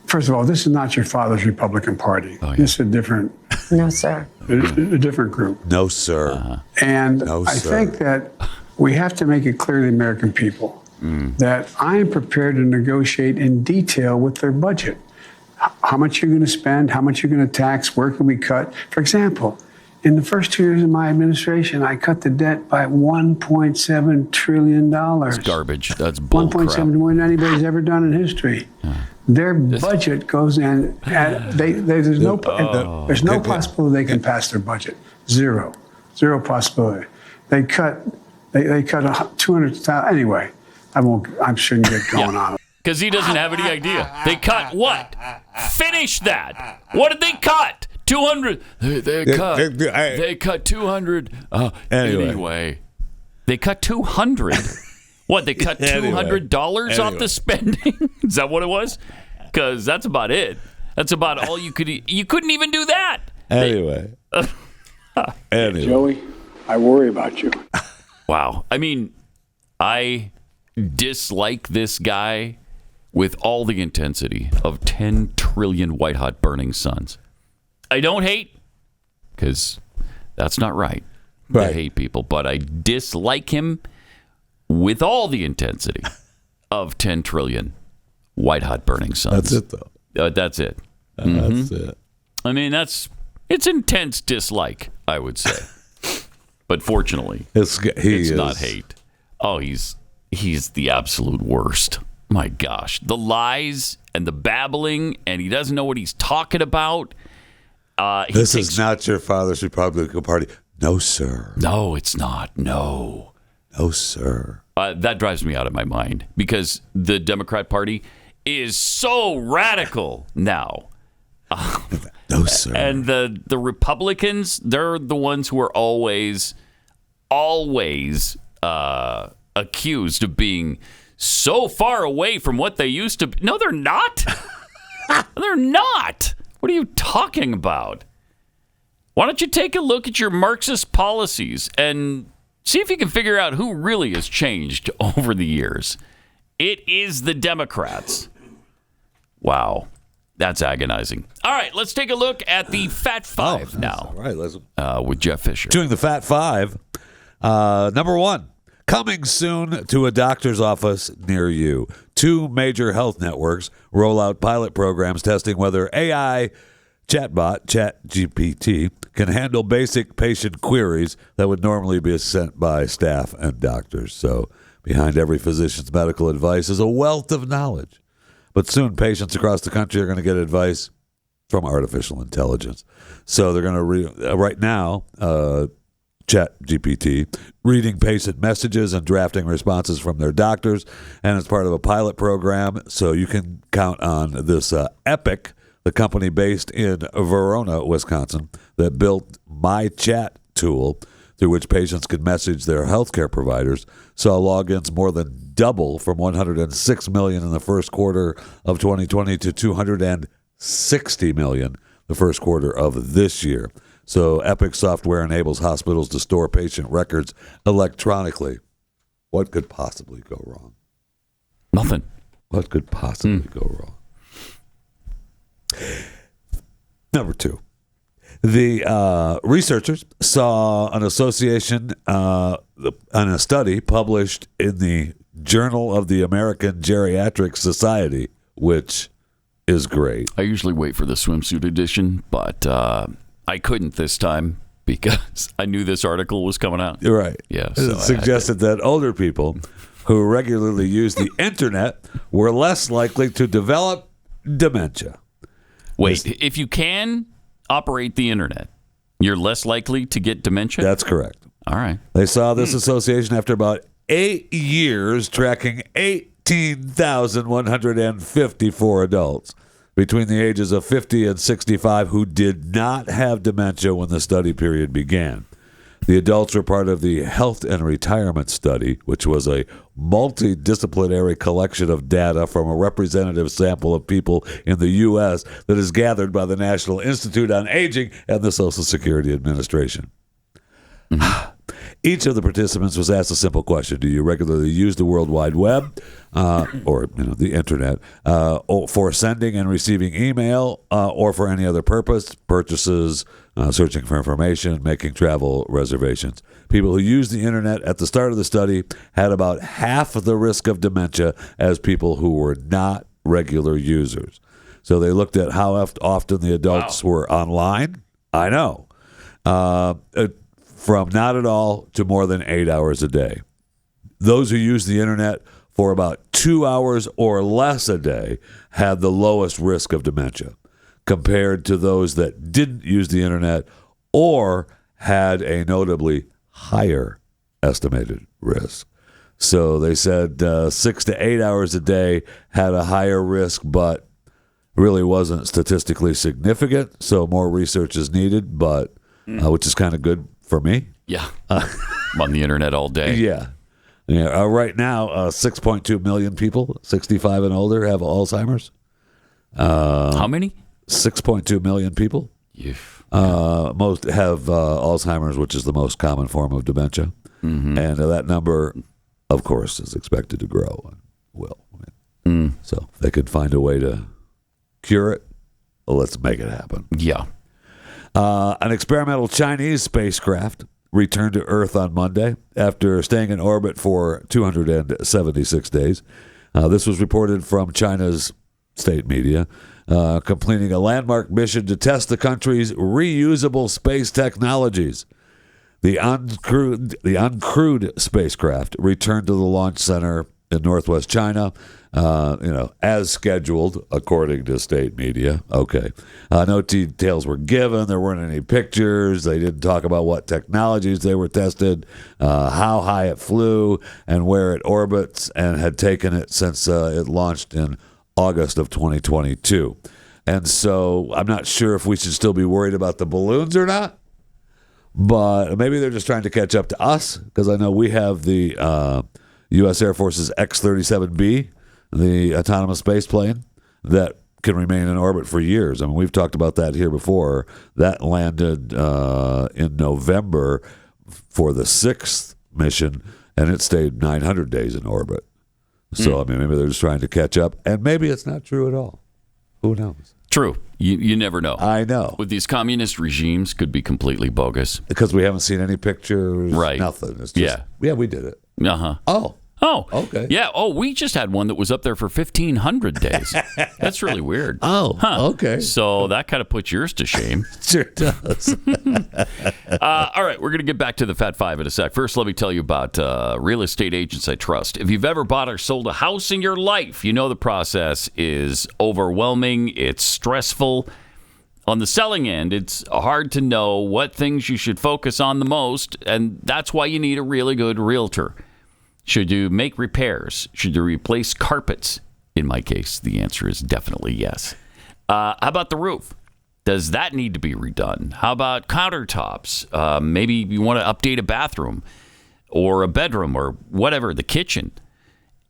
S9: first of all, this is not your father's Republican Party.
S2: Oh, yeah.
S9: This is a different...
S8: No, sir.
S9: A different group.
S3: No, sir.
S9: And
S3: no,
S9: I
S3: sir.
S9: think that we have to make it clear to the American people that I am prepared to negotiate in detail with their budget. How much you're going to spend, how much you're going to tax, where can we cut? For example, in the first 2 years of my administration, I cut the debt by $1.7 trillion.
S2: That's garbage. That's bull crap.
S9: 1.7 more than anybody's ever done in history. Their budget goes in, and there's no possibility they can pass their budget. Zero possibility. They cut 200,000. Anyway, I shouldn't get going on.
S2: Because he doesn't have any idea. They cut what? Finish that. What did they cut? 200. They cut 200. Anyway. They cut 200. What? They cut $200 off the spending? Is that what it was? Because that's about it. That's about all you could. You couldn't even do that.
S3: Anyway.
S9: Joey, I worry about you.
S2: Wow. I mean, I dislike this guy with all the intensity of 10 trillion white-hot burning suns. I don't hate, because that's not right. I hate people, but I dislike him with all the intensity of 10 trillion white-hot burning suns.
S3: That's it, though.
S2: That's it.
S3: That's it.
S2: I mean, it's intense dislike, I would say. But fortunately, it's not hate. Oh, he's the absolute worst. My gosh. The lies and the babbling, and he doesn't know what he's talking about.
S3: This is not your father's Republican Party. No, sir.
S2: No, it's not. No.
S3: No, sir.
S2: That drives me out of my mind because the Democrat Party is so radical now.
S3: No, sir.
S2: And the Republicans, they're the ones who are always accused of being so far away from what they used to be. No, they're not. They're not. What are you talking about? Why don't you take a look at your Marxist policies and see if you can figure out who really has changed over the years? It is the Democrats. Wow. That's agonizing. All right, let's take a look at the Fat Five now.
S3: All right, let's
S2: with Jeff Fisher.
S3: Doing the Fat Five. Number one, coming soon to a doctor's office near you. 2 major health networks roll out pilot programs testing whether AI chatbot, ChatGPT, can handle basic patient queries that would normally be sent by staff and doctors. So behind every physician's medical advice is a wealth of knowledge. But soon patients across the country are going to get advice from artificial intelligence. So they're going to, right now, ChatGPT, reading patient messages and drafting responses from their doctors, and it's part of a pilot program. So you can count on this Epic, the company based in Verona, Wisconsin, that built My Chat tool through which patients could message their healthcare providers, saw logins more than double from 106 million in the first quarter of 2020 to 260 million the first quarter of this year. So Epic software enables hospitals to store patient records electronically. What could possibly go wrong?
S2: Nothing.
S3: What could possibly go wrong? Number 2. The researchers saw an association on a study published in the Journal of the American Geriatric Society, which is great.
S2: I usually wait for the swimsuit edition, but I couldn't this time because I knew this article was coming out.
S3: Right.
S2: Yeah.
S3: So it suggested that older people who regularly use the internet were less likely to develop dementia.
S2: Wait, if you can operate the internet, you're less likely to get dementia?
S3: That's correct.
S2: All right.
S3: They saw this association after about 8 years tracking 18,154 adults. between the ages of 50 and 65 who did not have dementia when the study period began. The adults were part of the Health and Retirement Study, which was a multidisciplinary collection of data from a representative sample of people in the U.S. that is gathered by the National Institute on Aging and the Social Security Administration. Each of the participants was asked a simple question: do you regularly use the World Wide Web, or the internet, for sending and receiving email, or for any other purpose, purchases, searching for information, making travel reservations? People who used the internet at the start of the study had about half of the risk of dementia as people who were not regular users. So they looked at how often the adults were online. I know. From not at all to more than 8 hours a day. Those who used the internet for about 2 hours or less a day had the lowest risk of dementia, compared to those that didn't use the internet or had a notably higher estimated risk. So they said 6 to 8 hours a day had a higher risk, but really wasn't statistically significant. So more research is needed, but which is kind of good for me.
S2: Yeah. I'm on the internet all day.
S3: Yeah. Right now, 6.2 million people, 65 and older, have Alzheimer's.
S2: How many?
S3: 6.2 million people. Most have Alzheimer's, which is the most common form of dementia. And that number, of course, is expected to grow and will. So if they could find a way to cure it, well, let's make it happen.
S2: Yeah.
S3: An experimental Chinese spacecraft returned to Earth on Monday after staying in orbit for 276 days. This was reported from China's state media, completing a landmark mission to test the country's reusable space technologies. The uncrewed spacecraft returned to the launch center in northwest China, as scheduled, according to state media. Okay. No details were given. There weren't any pictures. They didn't talk about what technologies they were tested, how high it flew, and where it orbits, and had taken it since it launched in August of 2022. And so I'm not sure if we should still be worried about the balloons or not, but maybe they're just trying to catch up to us, because I know we have the U.S. Air Force's X-37B, the autonomous space plane that can remain in orbit for years. I mean, we've talked about that here before. That landed in November for the 6th mission, and it stayed 900 days in orbit. So, I mean, maybe they're just trying to catch up, and maybe it's not true at all. Who knows?
S2: True. You never know.
S3: I know.
S2: With these communist regimes, could be completely bogus.
S3: Because we haven't seen any pictures,
S2: right?
S3: Nothing. It's just, yeah, we did it.
S2: Oh,
S3: okay.
S2: Yeah. Oh, we just had one that was up there for 1,500 days. That's really weird.
S3: Okay.
S2: So that kind of puts yours to shame.
S3: Sure does.
S2: All right, we're going to get back to the Fat Five in a sec. First, let me tell you about Real Estate Agents I Trust. If you've ever bought or sold a house in your life, you know the process is overwhelming. It's stressful. On the selling end, it's hard to know what things you should focus on the most, and that's why you need a really good realtor. Should you make repairs? Should you replace carpets? In my case, the answer is definitely yes. How about the roof? Does that need to be redone? How about countertops? Maybe you want to update a bathroom or a bedroom or whatever, the kitchen.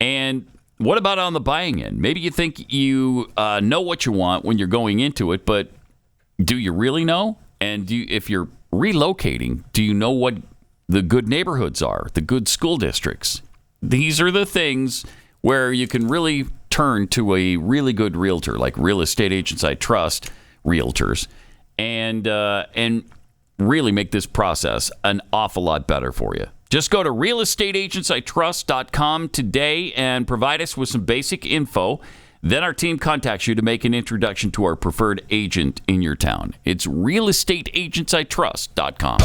S2: And what about on the buying end? Maybe you think you know what you want when you're going into it, but do you really know? And if you're relocating, do you know what the good neighborhoods are, the good school districts? These are the things where you can really turn to a really good realtor, like Real Estate Agents I Trust realtors, and really make this process an awful lot better for you. Just go to realestateagentsitrust.com today and provide us with some basic info. Then our team contacts you to make an introduction to our preferred agent in your town. It's realestateagentsitrust.com.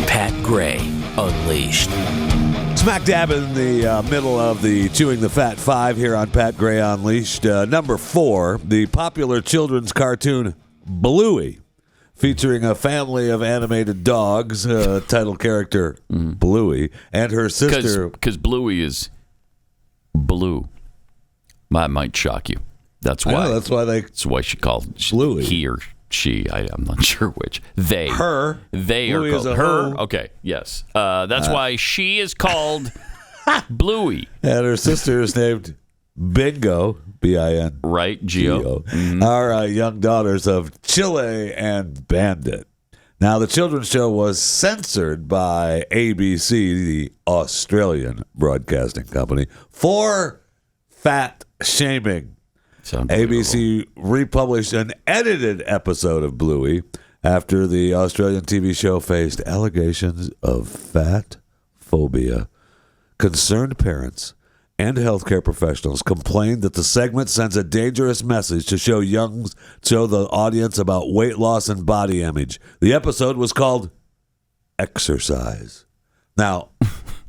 S1: Pat Gray Unleashed.
S3: Smack dab in the middle of the Chewing the Fat Five here on Pat Gray Unleashed. Number 4, the popular children's cartoon Bluey featuring a family of animated dogs, title character Bluey, and her sister.
S2: Because Bluey is blue. That might shock you. That's why. That's why she called
S3: Bluey.
S2: He or she. I'm not sure which. They.
S3: Her.
S2: They
S3: Bluey
S2: are called
S3: is a
S2: her.
S3: hoe.
S2: Okay. Yes. That's why she is called Bluey.
S3: And her sister is named Bingo. B-I-N.
S2: Right. Geo.
S3: Our young daughters of Chile and Bandit. Now, the children's show was censored by ABC, the Australian broadcasting company, for fat shaming. ABC republished an edited episode of Bluey after the Australian TV show faced allegations of fat phobia. Concerned parents and healthcare professionals complained that the segment sends a dangerous message to show the audience about weight loss and body image. The episode was called Exercise. Now,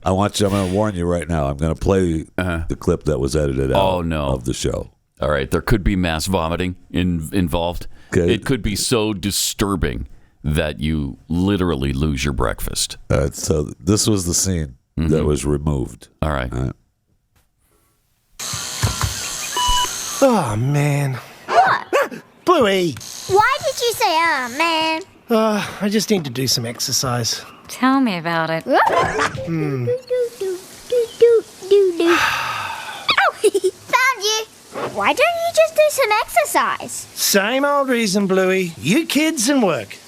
S3: I'm going to warn you right now. I'm going to play the clip that was edited out of the show.
S2: All right. There could be mass vomiting involved.
S3: Okay.
S2: It could be so disturbing that you literally lose your breakfast.
S3: All right. So this was the scene that was removed.
S2: All right.
S11: Oh, man.
S12: What?
S11: Bluey.
S12: Why did you say, oh, man?
S11: I just need to do some exercise.
S13: Tell me about it.
S12: Oh, found you. Why don't you just do some exercise?
S11: Same old reason, Bluey. You kids and work.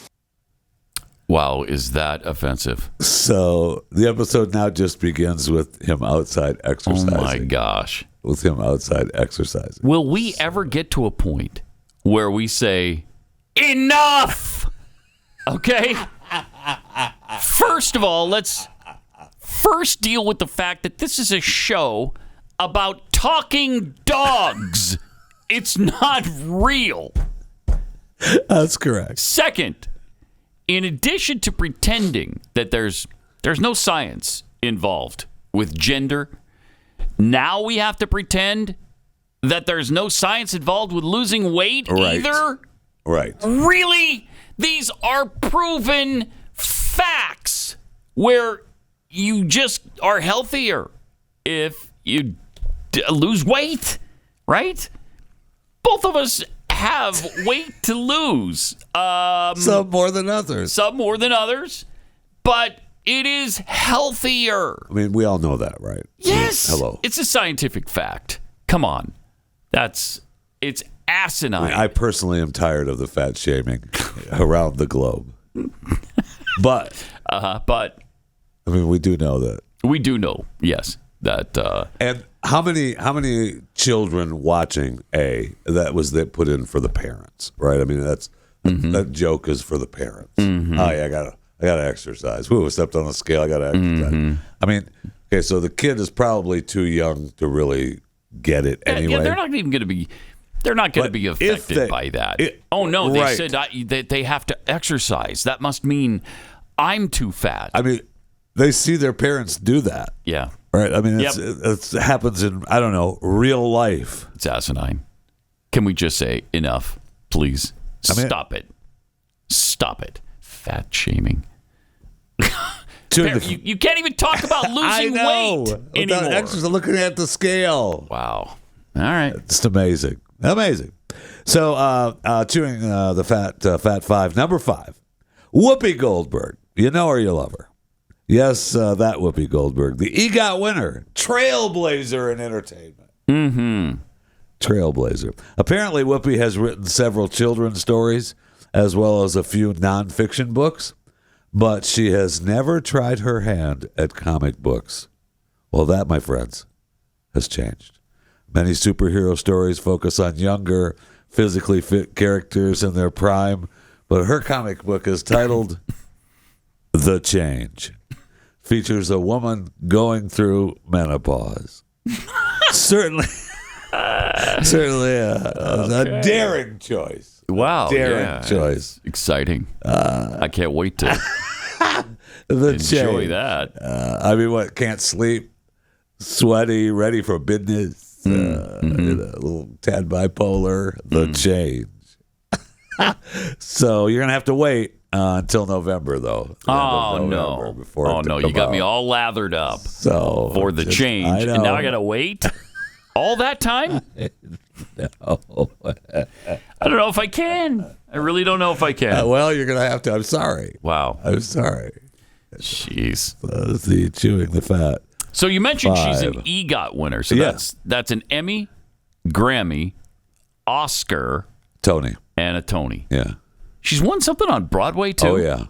S2: Wow, is that offensive?
S3: So the episode now just begins with him outside exercising.
S2: Oh, my gosh.
S3: With him outside exercising.
S2: Will we ever get to a point where we say, enough? Okay? First of all, let's first deal with the fact that this is a show about talking dogs. It's not real.
S3: That's correct.
S2: Second, in addition to pretending that there's no science involved with gender, now we have to pretend that there's no science involved with losing weight either?
S3: Right.
S2: Really? These are proven facts where you just are healthier if you lose weight, right? Both of us have weight to lose.
S3: Some more than others.
S2: Some more than others. But it is healthier.
S3: I mean, we all know that, right?
S2: Yes.
S3: Hello.
S2: It's a scientific fact. Come on. It's asinine.
S3: I personally am tired of the fat shaming around the globe. But
S2: I
S3: mean, we do know that.
S2: We do know, yes, that.
S3: And how many children watching that put in for the parents, right? I mean, that joke is for the parents.
S2: Mm-hmm.
S3: Oh yeah, I gotta exercise. Ooh, I stepped on the scale. I gotta exercise.
S2: Mm-hmm.
S3: I mean, okay, so the kid is probably too young to really get it anyway.
S2: Yeah, they're not even going to be. They're not going to be affected by that. They said that they have to exercise. That must mean I'm too fat.
S3: I mean, they see their parents do that.
S2: Yeah.
S3: Right. I mean, it happens in, I don't know, real life.
S2: It's asinine. Can we just say enough, please? Stop it. Stop it. Fat shaming. You can't even talk about losing weight anymore.
S3: Without exercise, looking at the scale.
S2: Wow. All right.
S3: It's amazing. Amazing. So, chewing the fat five. Number 5, Whoopi Goldberg. You know her, you love her. Yes, that Whoopi Goldberg, the EGOT winner, trailblazer in entertainment.
S2: Mm-hmm.
S3: Trailblazer. Apparently, Whoopi has written several children's stories as well as a few nonfiction books, but she has never tried her hand at comic books. Well, that, my friends, has changed. Many superhero stories focus on younger, physically fit characters in their prime, but her comic book is titled The Change. Features a woman going through menopause. Certainly a daring choice.
S2: Wow.
S3: Daring choice.
S2: Exciting. I can't wait to enjoy
S3: change.
S2: that.
S3: I mean, what? Can't sleep, sweaty, ready for business, a little tad bipolar. The change. So you're going to have to wait until November, though.
S2: No. You got me all lathered up for the change. And now I got to wait all that time?
S3: No.
S2: I don't know if I can. I really don't know if I can.
S3: Well, you're going to have to. I'm sorry.
S2: Wow.
S3: I'm sorry.
S2: Jeez.
S3: The chewing the fat.
S2: So you mentioned she's an EGOT winner. So that's an Emmy, Grammy, Oscar,
S3: Tony,
S2: and a Tony.
S3: Yeah.
S2: She's won something on Broadway, too?
S3: Oh, yeah.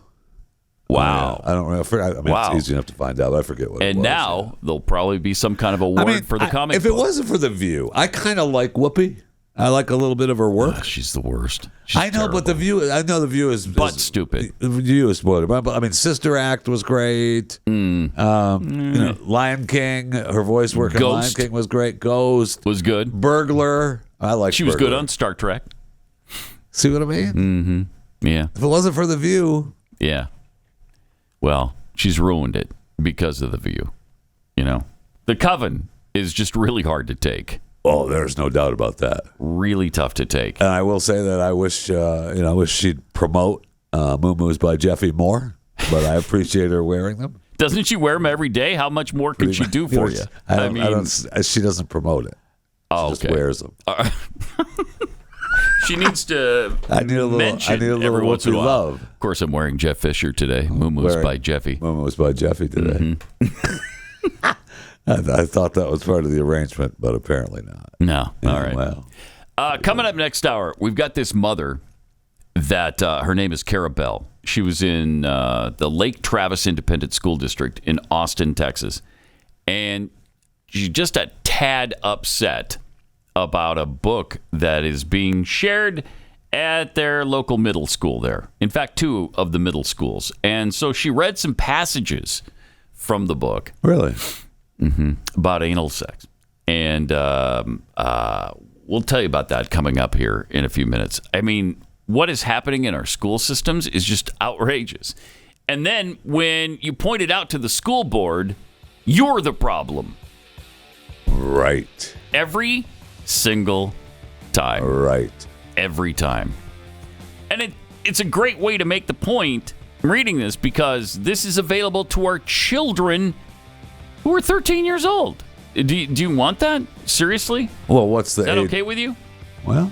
S2: Wow.
S3: I don't know. It's easy enough to find out. But I forget what it was.
S2: And now there'll probably be some kind of award for the comic
S3: book. If it wasn't for The View, I kind of like Whoopi. I like a little bit of her work.
S2: She's the worst.
S3: I know, but The View is
S2: stupid.
S3: The View is spoiled. But I mean, Sister Act was great. Lion King, her voice work in Lion King was great. Ghost
S2: was good.
S3: Burglar, I like.
S2: She was good on Star Trek.
S3: See what I mean?
S2: Mm-hmm. Yeah.
S3: If it wasn't for The View,
S2: yeah. Well, she's ruined it because of The View. The Coven is just really hard to take.
S3: Oh, there's no doubt about that.
S2: Really tough to take.
S3: And I will say that I wish, I wish she'd promote Moo-Moos by Jeffy more, but I appreciate her wearing them.
S2: Doesn't she wear them every day? How much more can she do for you?
S3: She doesn't promote it. She just wears them.
S2: She needs to mention every once in a while.
S3: Love.
S2: Of course, I'm wearing Jeff Fisher today. Moo-Moos by Jeffy.
S3: Moo-Moos by Jeffy today.
S2: Mm-hmm.
S3: I thought that was part of the arrangement, but apparently not.
S2: No. All right.
S3: Well,
S2: coming up next hour, we've got this mother that her name is Cara Bell. She was in the Lake Travis Independent School District in Austin, Texas. And she's just a tad upset about a book that is being shared at their local middle school there. In fact, 2 of the middle schools. And so she read some passages from the book.
S3: Really?
S2: Mm-hmm. About anal sex. And we'll tell you about that coming up here in a few minutes. I mean, what is happening in our school systems is just outrageous. And then when you point it out to the school board, you're the problem.
S3: Right.
S2: Every single time.
S3: Right.
S2: Every time. And it's a great way to make the point. I'm reading this because this is available to our children who are 13 years old. Do you want that? Seriously?
S3: Well, what's the
S2: Is that
S3: age?
S2: okay with you?
S3: Well.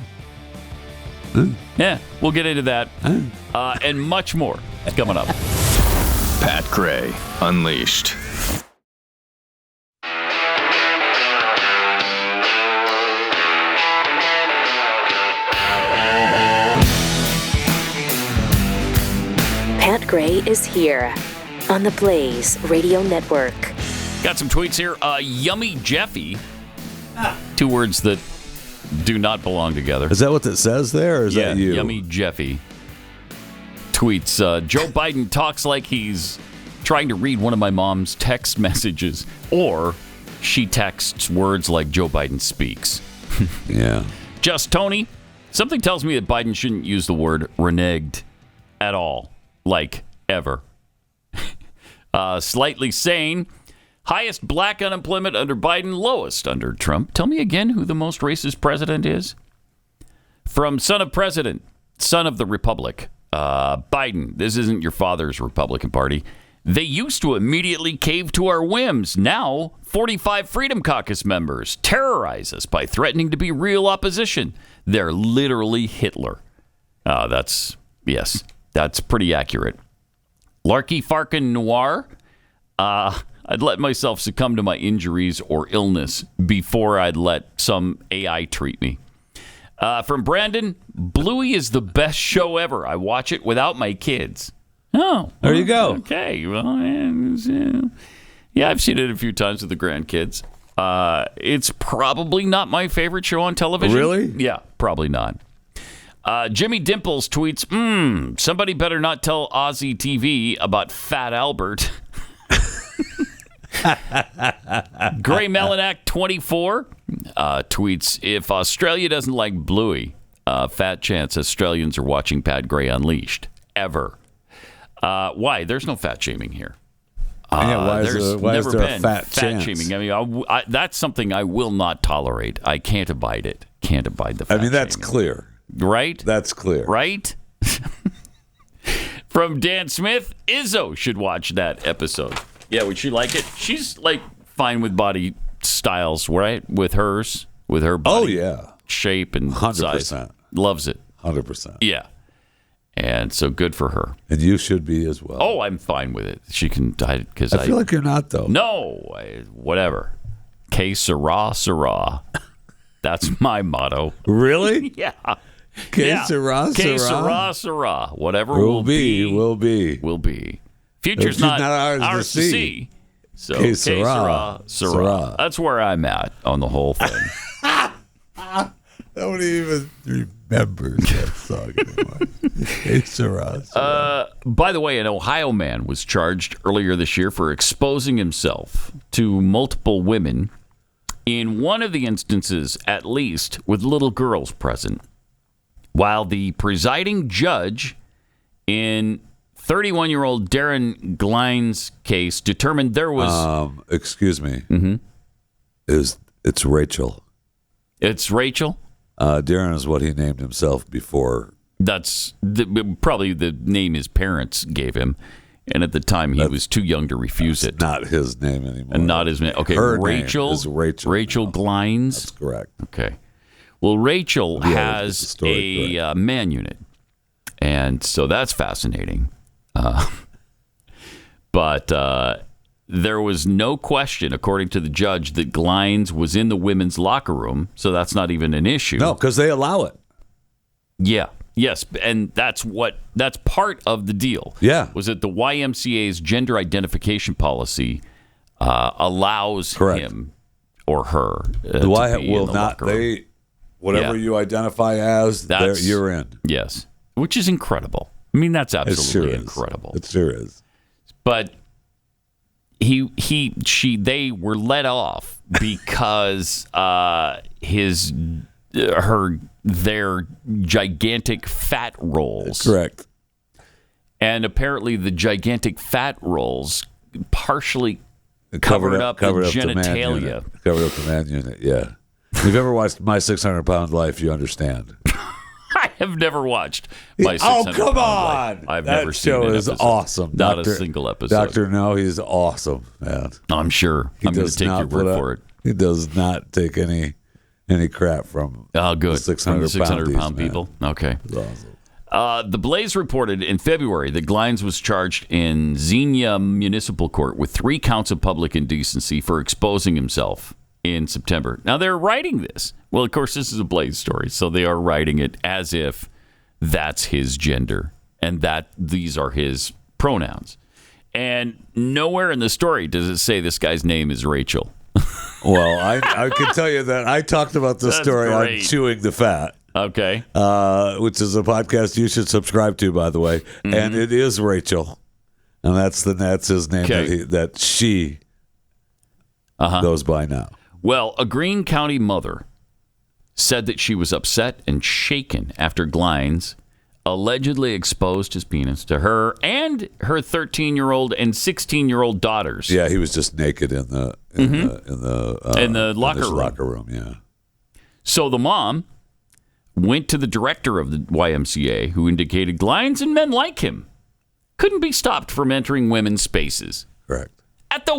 S2: Yeah, we'll get into that and much more coming up.
S10: Pat Gray Unleashed.
S1: Pat Gray is here on the Blaze Radio Network.
S2: Got some tweets here. Yummy Jeffy. 2 words that do not belong together.
S3: Is that what it says there, or is that you?
S2: Yummy Jeffy tweets, Joe Biden talks like he's trying to read one of my mom's text messages, or she texts words like Joe Biden speaks.
S3: Yeah.
S2: Just Tony, something tells me that Biden shouldn't use the word reneged at all, like ever. Slightly sane. Highest black unemployment under Biden, lowest under Trump. Tell me again who the most racist president is. From son of president, son of the republic, Biden. This isn't your father's Republican Party. They used to immediately cave to our whims. Now, 45 Freedom Caucus members terrorize us by threatening to be real opposition. They're literally Hitler. That's pretty accurate. Larky Farkin Noir. I'd let myself succumb to my injuries or illness before I'd let some AI treat me. From Brandon, Bluey is the best show ever. I watch it without my kids. Oh,
S3: there you go.
S2: Okay. Well, yeah, I've seen it a few times with the grandkids. It's probably not my favorite show on television.
S3: Really?
S2: Yeah, probably not. Jimmy Dimples tweets, somebody better not tell Aussie TV about Fat Albert. Gray Melanak 24 tweets, if Australia doesn't like Bluey, fat chance Australians are watching Pat Gray Unleashed. Ever. Why? There's no fat shaming here.
S3: Why is there a fat chance?
S2: Shaming. I mean, that's something I will not tolerate. I can't abide it. Can't abide the fat
S3: I mean, that's
S2: shaming.
S3: clear.
S2: Right?
S3: That's clear.
S2: Right? From Dan Smith, Izzo should watch that episode. Yeah, would she like it? She's like fine with body styles, right? With her body shape and
S3: 100%.
S2: size. Loves it.
S3: 100%.
S2: Yeah. And so good for her.
S3: And you should be as well.
S2: Oh, I'm fine with it. She can, because
S3: I feel like you're not, though.
S2: No, whatever. Que sera, sera. That's my motto.
S3: Really?
S2: Yeah.
S3: Que sera,
S2: Que
S3: sera.
S2: sera, sera. Whatever
S3: will
S2: be.
S3: Will be.
S2: Future's not ours to see. So,
S3: Que sera,
S2: sera. That's where I'm at on the whole thing.
S3: Nobody even remembers that song anymore. Que sera, sera.
S2: By the way, an Ohio man was charged earlier this year for exposing himself to multiple women, in one of the instances at least with little girls present, while the presiding judge in 31-year-old Darren Glein's case determined there was...
S3: excuse me.
S2: Mm-hmm.
S3: It's Rachel.
S2: It's Rachel?
S3: Darren is what he named himself before.
S2: That's probably the name his parents gave him. And at the time, he was too young to refuse it.
S3: Not his name anymore.
S2: And not his name. Okay,
S3: her
S2: Rachel.
S3: Name is Rachel.
S2: Rachel Glines.
S3: That's correct.
S2: Okay. Well, Rachel has a man unit. And so that's fascinating. But there was no question, according to the judge, that Glines was in the women's locker room. So that's not even an issue.
S3: No, because they allow it.
S2: Yeah. Yes, and that's part of the deal.
S3: Yeah.
S2: Was that the YMCA's gender identification policy allows him or her
S3: the
S2: to be
S3: will
S2: in the
S3: not
S2: locker room.
S3: Whatever you identify as, you're in.
S2: Yes, which is incredible. I mean, that's absolutely incredible.
S3: It sure is.
S2: But they were let off because their gigantic fat rolls.
S3: Correct.
S2: And apparently the gigantic fat rolls partially covered up the genitalia.
S3: Covered up the man unit, yeah. If you've ever watched My 600-Pound Life, you understand.
S2: I have never watched My 600-Pound
S3: come on!
S2: Life. I've never seen
S3: show
S2: an
S3: is
S2: episode.
S3: awesome.
S2: Not a single episode.
S3: Dr. No, he's awesome, man.
S2: I'm sure. I'm going to take your word for it.
S3: He does not take any crap from
S2: good.
S3: the
S2: 600-pound people. Okay.
S3: Awesome.
S2: The Blaze reported in February that Glines was charged in Xenia Municipal Court with 3 counts of public indecency for exposing himself in September. Now, they're writing this. Well, of course, this is a Blaze story, so they are writing it as if that's his gender and that these are his pronouns. And nowhere in the story does it say this guy's name is Rachel.
S3: Well, I can tell you that I talked about this story on Chewing the Fat.
S2: Okay.
S3: Which is a podcast you should subscribe to, by the way. Mm-hmm. And it is Rachel. And that's his name that she goes by now.
S2: Well, a Greene County mother said that she was upset and shaken after Glines allegedly exposed his penis to her and her 13-year-old and 16-year-old daughters.
S3: Yeah, he was just naked in the
S2: locker
S3: room. Yeah.
S2: So the mom went to the director of the YMCA, who indicated Glines and men like him couldn't be stopped from entering women's spaces.
S3: Correct.
S2: At the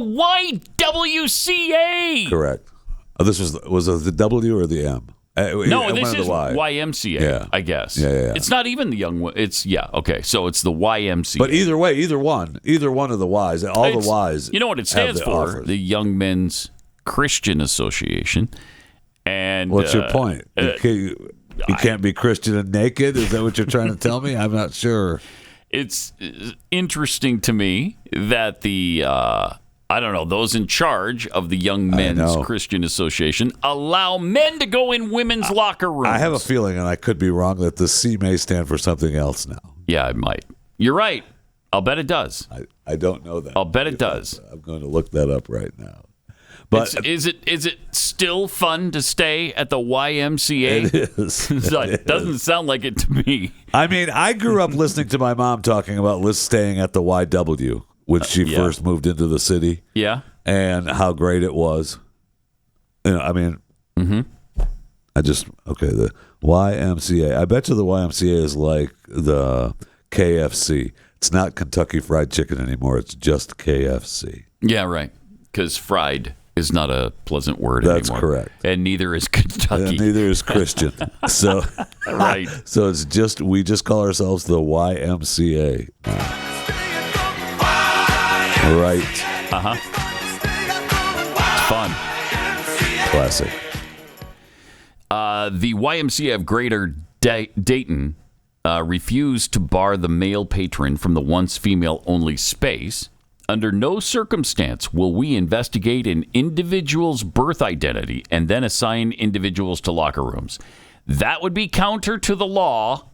S2: YWCA.
S3: Correct. This was it the W or the M?
S2: No, this is YMCA, I guess.
S3: Yeah.
S2: It's not even the young one. It's, okay. So it's the YMCA.
S3: But either way, either one of the Ys, the Ys.
S2: You know what it stands for?
S3: Offers.
S2: The Young Men's Christian Association. And
S3: what's your point? You can't be Christian and naked? Is that what you're trying to tell me? I'm not sure.
S2: It's interesting to me that those in charge of the Young Men's Christian Association allow men to go in women's locker rooms.
S3: I have a feeling, and I could be wrong, that the C may stand for something else now.
S2: Yeah, it might. You're right. I'll bet it does.
S3: I don't know that.
S2: I'll bet it does.
S3: I'm going to look that up right now. But
S2: is it still fun to stay at the YMCA?
S3: It is.
S2: It doesn't sound like it to me.
S3: I mean, I grew up listening to my mom talking about staying at the YW when she first moved into the city.
S2: Yeah.
S3: And how great it was. I mean, The YMCA. I bet you the YMCA is like the KFC. It's not Kentucky Fried Chicken anymore. It's just KFC.
S2: Yeah, right. Because fried is not a pleasant word anymore.
S3: That's correct.
S2: And neither is Kentucky.
S3: And neither is Christian. So,
S2: right.
S3: So we just call ourselves the YMCA. Right.
S2: Uh-huh. It's fun.
S3: Classic.
S2: The YMCA of Greater Dayton refused to bar the male patron from the once female-only space. Under no circumstance will we investigate an individual's birth identity and then assign individuals to locker rooms. That would be counter to the law,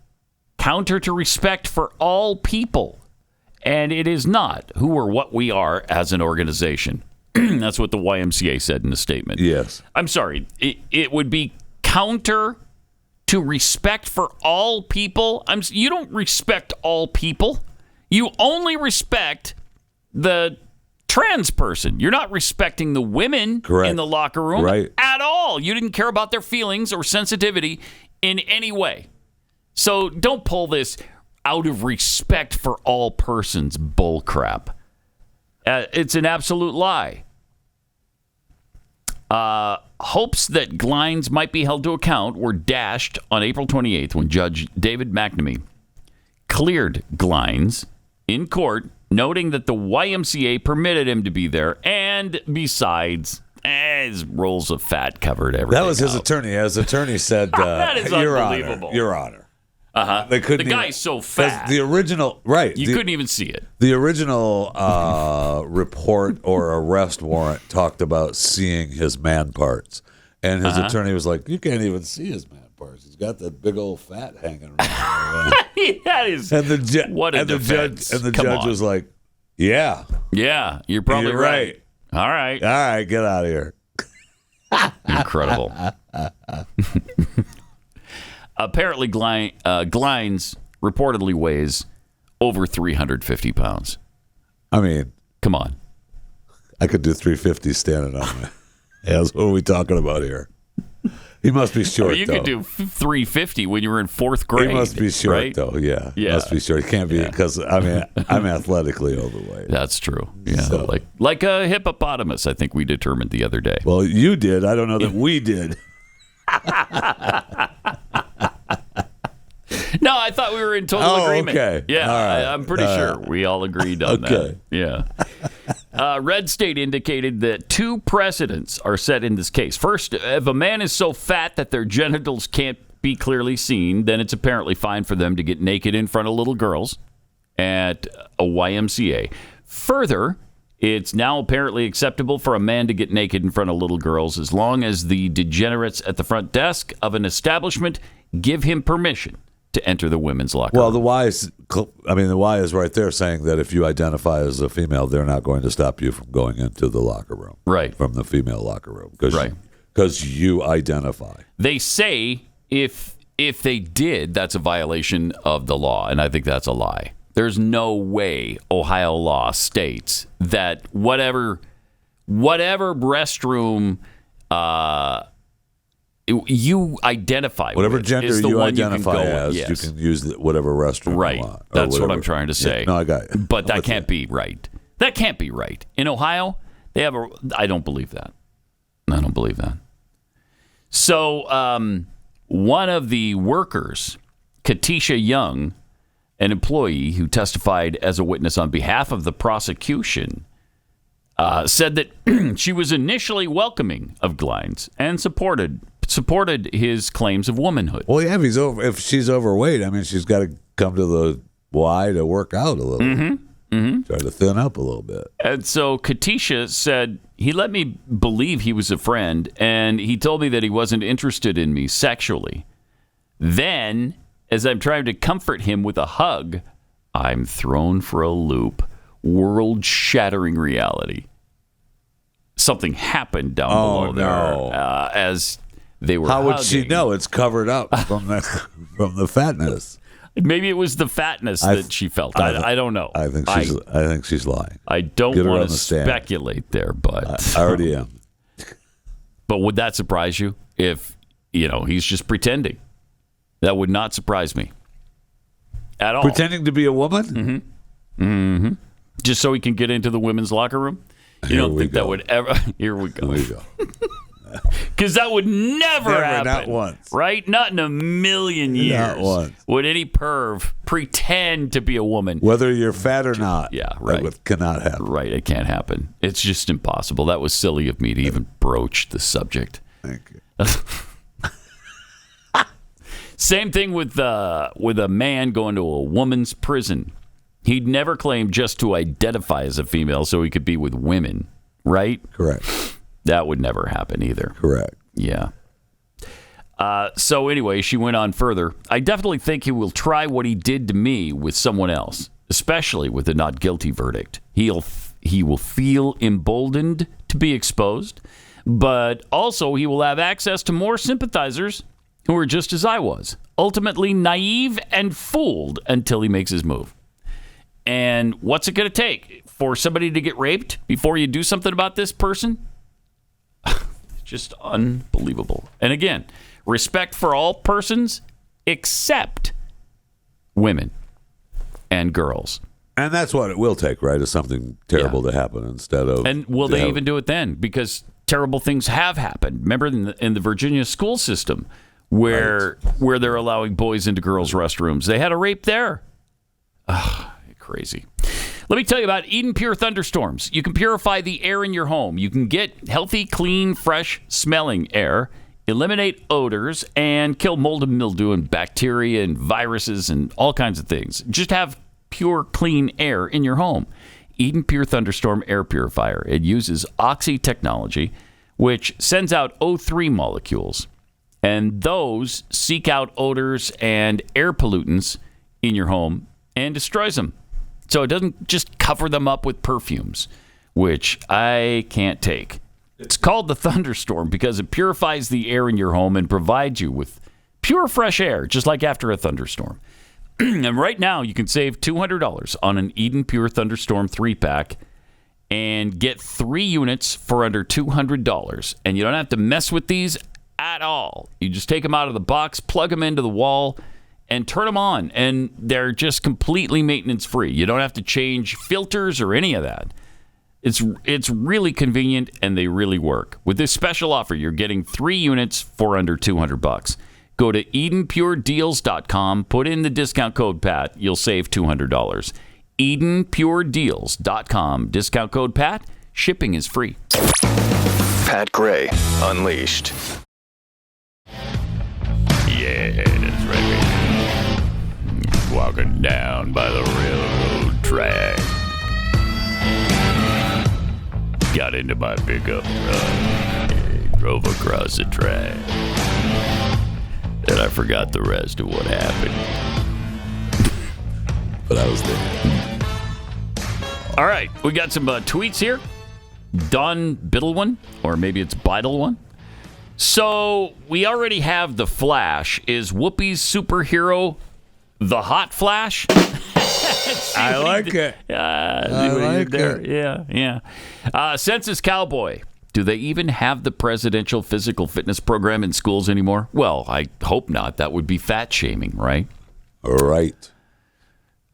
S2: counter to respect for all people. And it is not who or what we are as an organization. That's what the YMCA said in a statement.
S3: Yes.
S2: I'm sorry. It would be counter to respect for all people. You don't respect all people. You only respect the trans person. You're not respecting the women in the locker room at all. You didn't care about their feelings or sensitivity in any way. So don't pull this out of respect for all persons bullcrap. It's an absolute lie. Hopes that Glines might be held to account were dashed on April 28th when Judge David McNamee cleared Glines in court, noting that the YMCA permitted him to be there, and besides, his rolls of fat covered everything.
S3: That was his attorney. His attorney said,
S2: that is
S3: Your
S2: unbelievable.
S3: Honor, Your Honor.
S2: Uh-huh.
S3: They couldn't.
S2: The guy's so fat.
S3: The original, right?
S2: You couldn't even see it.
S3: The original report or arrest warrant talked about seeing his man parts, and his attorney was like, "You can't even see his man parts. He's got that big old fat hanging around."
S2: That is what a defense.
S3: The judge was like, "Yeah,
S2: you're probably right. All right,
S3: get out of here."
S2: Incredible. Apparently, Glines reportedly weighs over 350 pounds.
S3: I mean,
S2: come on.
S3: I could do 350 standing on my hands. What are we talking about here? He must be short,
S2: you
S3: though.
S2: could do 350 when you were in fourth grade.
S3: He must be short,
S2: right?
S3: though. Yeah, he must be short. He can't be, because I'm athletically overweight.
S2: That's true. Yeah, so. like a hippopotamus, I think we determined the other day.
S3: Well, you did. I don't know that we did.
S2: No, I thought we were in total agreement.
S3: Okay.
S2: Yeah,
S3: right.
S2: I'm pretty sure we all agreed on that. Yeah. Red State indicated that two precedents are set in this case. First, if a man is so fat that their genitals can't be clearly seen, then it's apparently fine for them to get naked in front of little girls at a YMCA. Further, it's now apparently acceptable for a man to get naked in front of little girls as long as the degenerates at the front desk of an establishment give him permission to enter the women's locker room.
S3: Well, the Y is right there saying that if you identify as a female, they're not going to stop you from going into the locker room.
S2: Right.
S3: From the female locker room. Because you identify.
S2: They say if they did, that's a violation of the law, and I think that's a lie. There's no way Ohio law states that whatever restroom you identify
S3: whatever
S2: with
S3: gender
S2: is the
S3: you
S2: one
S3: identify
S2: you can
S3: as, you can use whatever restroom you want.
S2: That's what I'm trying to say.
S3: Yeah. No, I got it.
S2: But that can't be right. That can't be right. In Ohio, they have I don't believe that. I don't believe that. So one of the workers, Katisha Young, an employee who testified as a witness on behalf of the prosecution, said that she was initially welcoming of Glines and supported his claims of womanhood.
S3: Well, yeah, if she's overweight, I mean, she's got to come to the Y to work out a little. Try to thin up a little bit.
S2: And so Katisha said, he let me believe he was a friend, and he told me that he wasn't interested in me sexually. Then, as I'm trying to comfort him with a hug, I'm thrown for a loop. World-shattering reality. Something happened down below there as they were
S3: How
S2: hugging.
S3: would she know? It's covered up from the fatness.
S2: Maybe it was the fatness that she felt. I don't know.
S3: I think she's lying.
S2: I don't want to speculate there, but
S3: I already am.
S2: But would that surprise you if he's just pretending. That would not surprise me at all.
S3: Pretending to be a woman?
S2: Mm-hmm. Just so he can get into the women's locker room? You don't think that would ever... Here we go. Because that would never happen.
S3: Not once.
S2: Right? Not in a million years.
S3: Not once.
S2: Would any perv pretend to be a woman?
S3: Whether you're fat or not.
S2: Yeah, right.
S3: That cannot happen.
S2: Right, it can't happen. It's just impossible. That was silly of me to even broach the subject.
S3: Thank you.
S2: Same thing with a man going to a woman's prison. He'd never claim just to identify as a female so he could be with women, right?
S3: Correct.
S2: That would never happen either.
S3: Correct.
S2: Yeah. So anyway, she went on further. I definitely think he will try what he did to me with someone else, especially with a not guilty verdict. He will feel emboldened to be exposed, but also he will have access to more sympathizers who are just as I was, ultimately naive and fooled until he makes his move. And what's it going to take for somebody to get raped before you do something about this person? Just unbelievable. And again, respect for all persons except women and girls.
S3: And that's what it will take, right? Is something terrible to happen instead of...
S2: And will they even do it then? Because terrible things have happened. Remember in the Virginia school system where they're allowing boys into girls' restrooms. They had a rape there. Crazy. Let me tell you about Eden Pure Thunderstorms. You can purify the air in your home. You can get healthy, clean, fresh smelling air, eliminate odors, and kill mold and mildew and bacteria and viruses and all kinds of things. Just have pure, clean air in your home. Eden Pure Thunderstorm Air Purifier. It uses Oxy technology, which sends out O3 molecules, and those seek out odors and air pollutants in your home and destroys them. So it doesn't just cover them up with perfumes, which I can't take. It's called the Thunderstorm because it purifies the air in your home and provides you with pure, fresh air, just like after a thunderstorm. And right now, you can save $200 on an Eden Pure Thunderstorm 3-pack and get 3 units for under $200. And you don't have to mess with these at all. You just take them out of the box, plug them into the wall, and turn them on, and they're just completely maintenance-free. You don't have to change filters or any of that. It's really convenient, and they really work. With this special offer, you're getting 3 units for under $200. Go to EdenPureDeals.com, put in the discount code PAT. You'll save $200. EdenPureDeals.com, discount code PAT. Shipping is free.
S10: Pat Gray Unleashed.
S2: Yeah, that's right. Walking down by the railroad track. Got into my pickup truck. Drove across the track. And I forgot the rest of what happened.
S3: But I was there.
S2: All right, we got some tweets here. Don Biddle or maybe it's Bidle So we already have the Flash. Is Whoopi's superhero the Hot Flash?
S3: I like it.
S2: I like it. Yeah. Census Cowboy. Do they even have the presidential physical fitness program in schools anymore? Well, I hope not. That would be fat shaming, right?
S3: Right.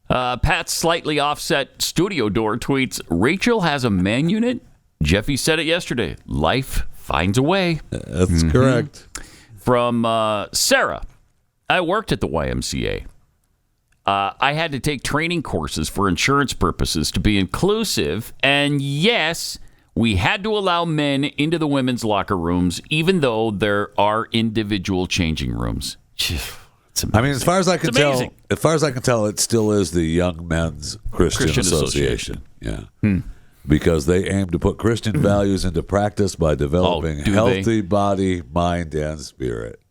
S2: Pat's slightly offset studio door tweets, Rachel has a man unit? Jeffy said it yesterday. Life finds a way.
S3: That's correct.
S2: From Sarah. I worked at the YMCA. I had to take training courses for insurance purposes to be inclusive. And yes, we had to allow men into the women's locker rooms, even though there are individual changing rooms.
S3: I mean, as far as I can tell, it still is the Young Men's Christian Association. Yeah. Because they aim to put Christian values into practice by developing healthy body, mind, and spirit.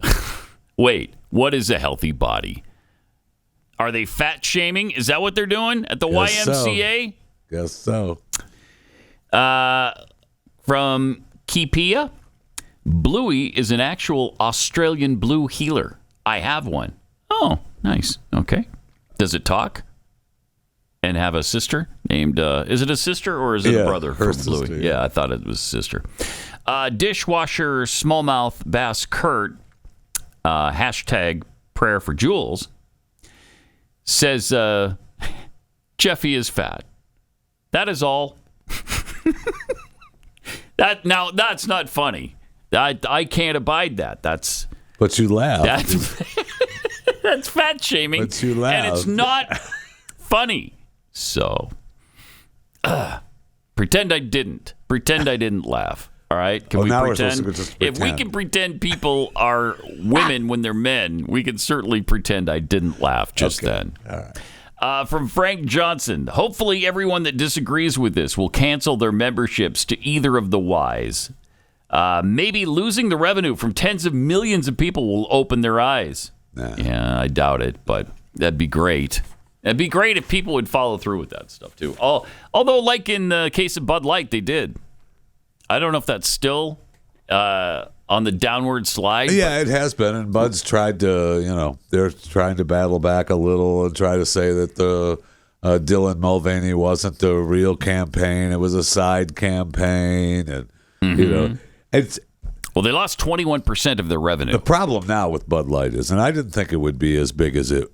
S2: Wait, what is a healthy body? Are they fat shaming? Is that what they're doing at the YMCA?
S3: Guess so.
S2: From Kipia, Bluey is an actual Australian blue healer. I have one. Oh, nice. Okay. Does it talk? And have a sister named, is it a sister or is it a brother from Bluey? Yeah, I thought it was a sister. Dishwasher smallmouth bass Kurt hashtag prayer for Jules, says Jeffy is fat. That is all. That's not funny. I can't abide that.
S3: But you laugh.
S2: That's fat shaming.
S3: But you laugh.
S2: And it's not funny. So, pretend I didn't. Pretend I didn't laugh. All right? Can we pretend? If we can pretend people are women when they're men, we can certainly pretend I didn't laugh just then.
S3: All right.
S2: From Frank Johnson, hopefully everyone that disagrees with this will cancel their memberships to either of the Ys. Maybe losing the revenue from tens of millions of people will open their eyes. Nah. Yeah, I doubt it, but that'd be great. It'd be great if people would follow through with that stuff, too. Although, like in the case of Bud Light, they did. I don't know if that's still on the downward slide.
S3: Yeah, it has been. And Bud's tried to, they're trying to battle back a little and try to say that the Dylan Mulvaney wasn't the real campaign. It was a side campaign. And, it's.
S2: Well, they lost 21% of their revenue.
S3: The problem now with Bud Light is, and I didn't think it would be as big as it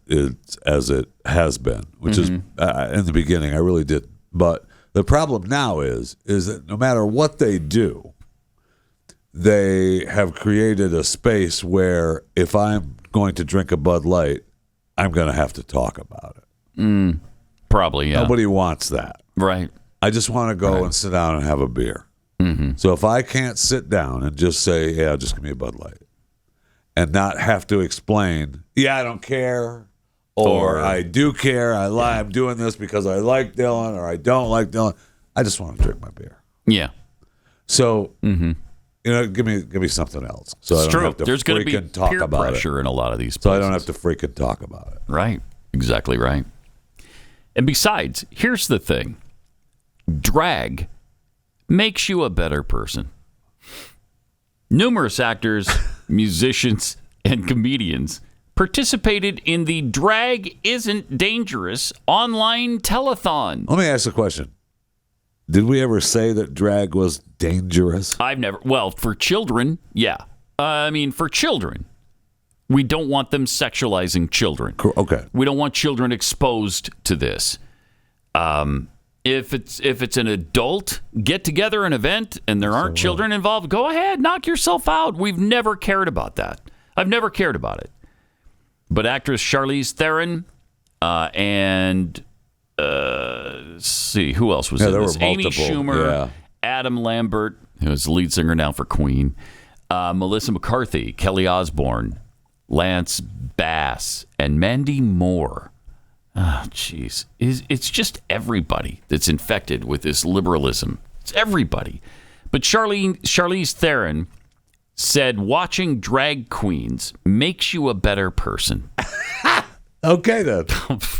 S3: has been, which is in the beginning, I really didn't. But the problem now is that no matter what they do, they have created a space where if I'm going to drink a Bud Light, I'm going to have to talk about it.
S2: Probably, yeah.
S3: Nobody wants that.
S2: Right.
S3: I just want to go and sit down and have a beer. So if I can't sit down and just say, yeah, just give me a Bud Light, and not have to explain, yeah, I don't care, or I do care, I'm doing this because I like Dylan, or I don't like Dylan. I just want to drink my beer.
S2: Yeah.
S3: So, give me something else. So
S2: it's
S3: I don't
S2: true.
S3: have to
S2: There's going to be
S3: talk
S2: peer
S3: about
S2: pressure in a lot of these places.
S3: So I don't have to freaking talk about it.
S2: Right. Exactly right. And besides, here's the thing. Drag makes you a better person. Numerous actors, musicians, and comedians participated in the Drag Isn't Dangerous online telethon.
S3: Let me ask a question. Did we ever say that drag was dangerous?
S2: I've never. Well, for children, yeah. For children, we don't want them sexualizing children.
S3: Okay.
S2: We don't want children exposed to this. If it's an adult get-together, an event, and there aren't children involved, go ahead, knock yourself out. We've never cared about that. I've never cared about it. But actress Charlize Theron and let's see, who else was in this? Amy Schumer, Adam Lambert, who's the lead singer now for Queen, Melissa McCarthy, Kelly Osbourne, Lance Bass, and Mandy Moore. Oh, jeez. It's just everybody that's infected with this liberalism. It's everybody. But Charlize Theron said watching drag queens makes you a better person.
S3: Okay, then.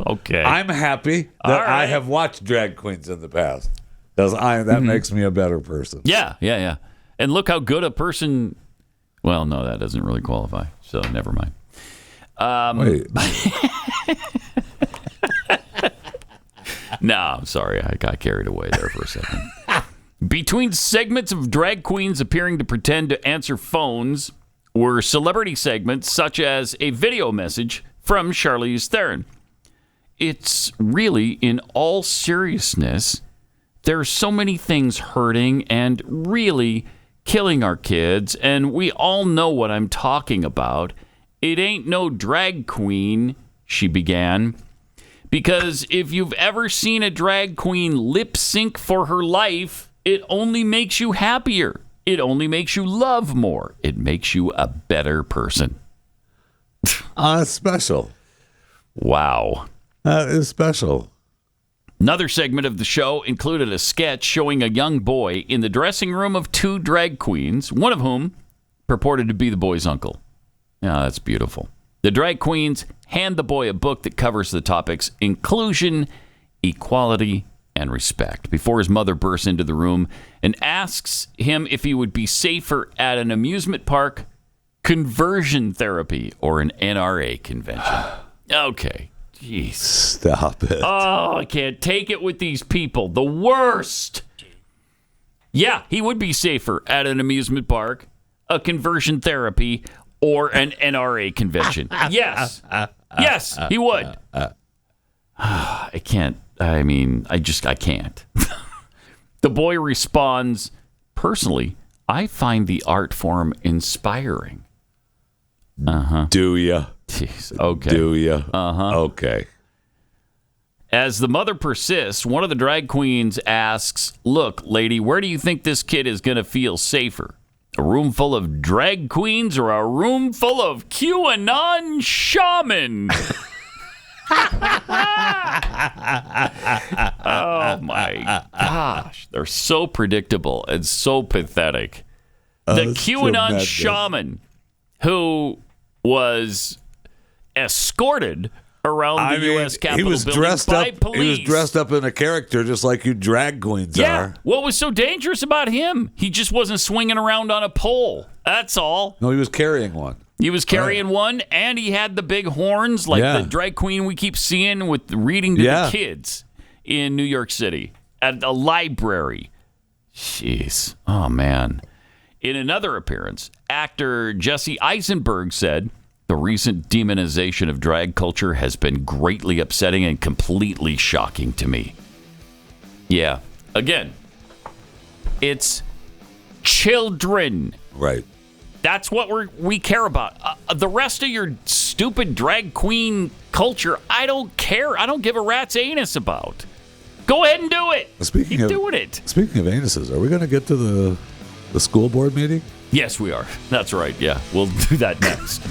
S2: Okay.
S3: I'm happy that I have watched drag queens in the past. Because that makes me a better person.
S2: Yeah. And look how good a person... Well, no, that doesn't really qualify. So never mind.
S3: Wait.
S2: No, I'm sorry. I got carried away there for a second. Between segments of drag queens appearing to pretend to answer phones were celebrity segments such as a video message from Charlize Theron. It's really, in all seriousness, there are so many things hurting and really killing our kids, and we all know what I'm talking about. It ain't no drag queen, she began. Because if you've ever seen a drag queen lip sync for her life, it only makes you happier. It only makes you love more. It makes you a better person.
S3: Special.
S2: Wow.
S3: That is special.
S2: Another segment of the show included a sketch showing a young boy in the dressing room of two drag queens, one of whom purported to be the boy's uncle. Yeah, that's beautiful. The drag queens hand the boy a book that covers the topics inclusion, equality, and respect before his mother bursts into the room and asks him if he would be safer at an amusement park, conversion therapy, or an NRA convention. Okay. Jeez.
S3: Stop it.
S2: Oh, I can't take it with these people. The worst. Yeah, he would be safer at an amusement park, a conversion therapy, or an NRA convention. Yes. Yes, he would. I can't. I mean, I can't. The boy responds, personally, I find the art form inspiring. Uh-huh.
S3: Do ya?
S2: Jeez, okay.
S3: Do ya?
S2: Uh-huh.
S3: Okay.
S2: As the mother persists, one of the drag queens asks, look, lady, where do you think this kid is going to feel safer? A room full of drag queens or a room full of QAnon shaman? Oh, my gosh. They're so predictable and so pathetic. The QAnon shaman who was escorted around the U.S. Capitol building by police.
S3: He was dressed up in a character just like you drag queens are.
S2: What was so dangerous about him? He just wasn't swinging around on a pole. That's all.
S3: No, he was carrying one.
S2: He was carrying one, and he had the big horns like the drag queen we keep seeing with reading to the kids in New York City at a library. Jeez. Oh, man. In another appearance, actor Jesse Eisenberg said, the recent demonization of drag culture has been greatly upsetting and completely shocking to me. Yeah. Again, it's children.
S3: Right.
S2: That's what we care about. The rest of your stupid drag queen culture, I don't care. I don't give a rat's anus about. Go ahead and do it. Keep doing it.
S3: Speaking of anuses, are we going to get to the school board meeting?
S2: Yes, we are. That's right. Yeah, we'll do that next.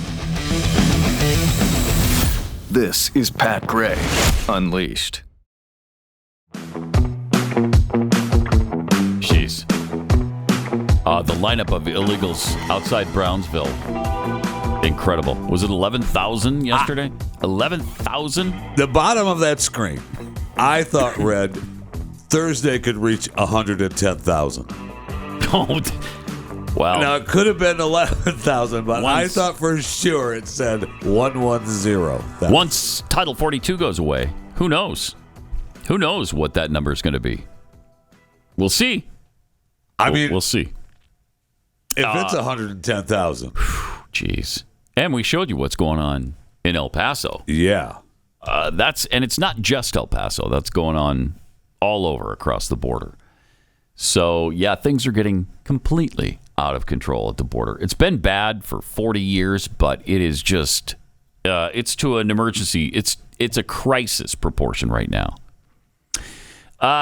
S10: This is Pat Gray Unleashed.
S2: Jeez. The lineup of illegals outside Brownsville. Incredible. Was it 11,000 yesterday? 11,000?
S3: The bottom of that screen, I thought read Thursday could reach 110,000.
S2: Oh, wow.
S3: Now, it could have been 11,000, but I thought for sure it said 110,000.
S2: Once Title 42 goes away, who knows? Who knows what that number is going to be? We'll see. We'll see.
S3: If it's 110,000.
S2: Jeez. And we showed you what's going on in El Paso.
S3: Yeah.
S2: And it's not just El Paso. That's going on all over across the border. So, yeah, things are getting completely out of control at the border. It's been bad for 40 years, but it is just, it's to an emergency. It's a crisis proportion right now.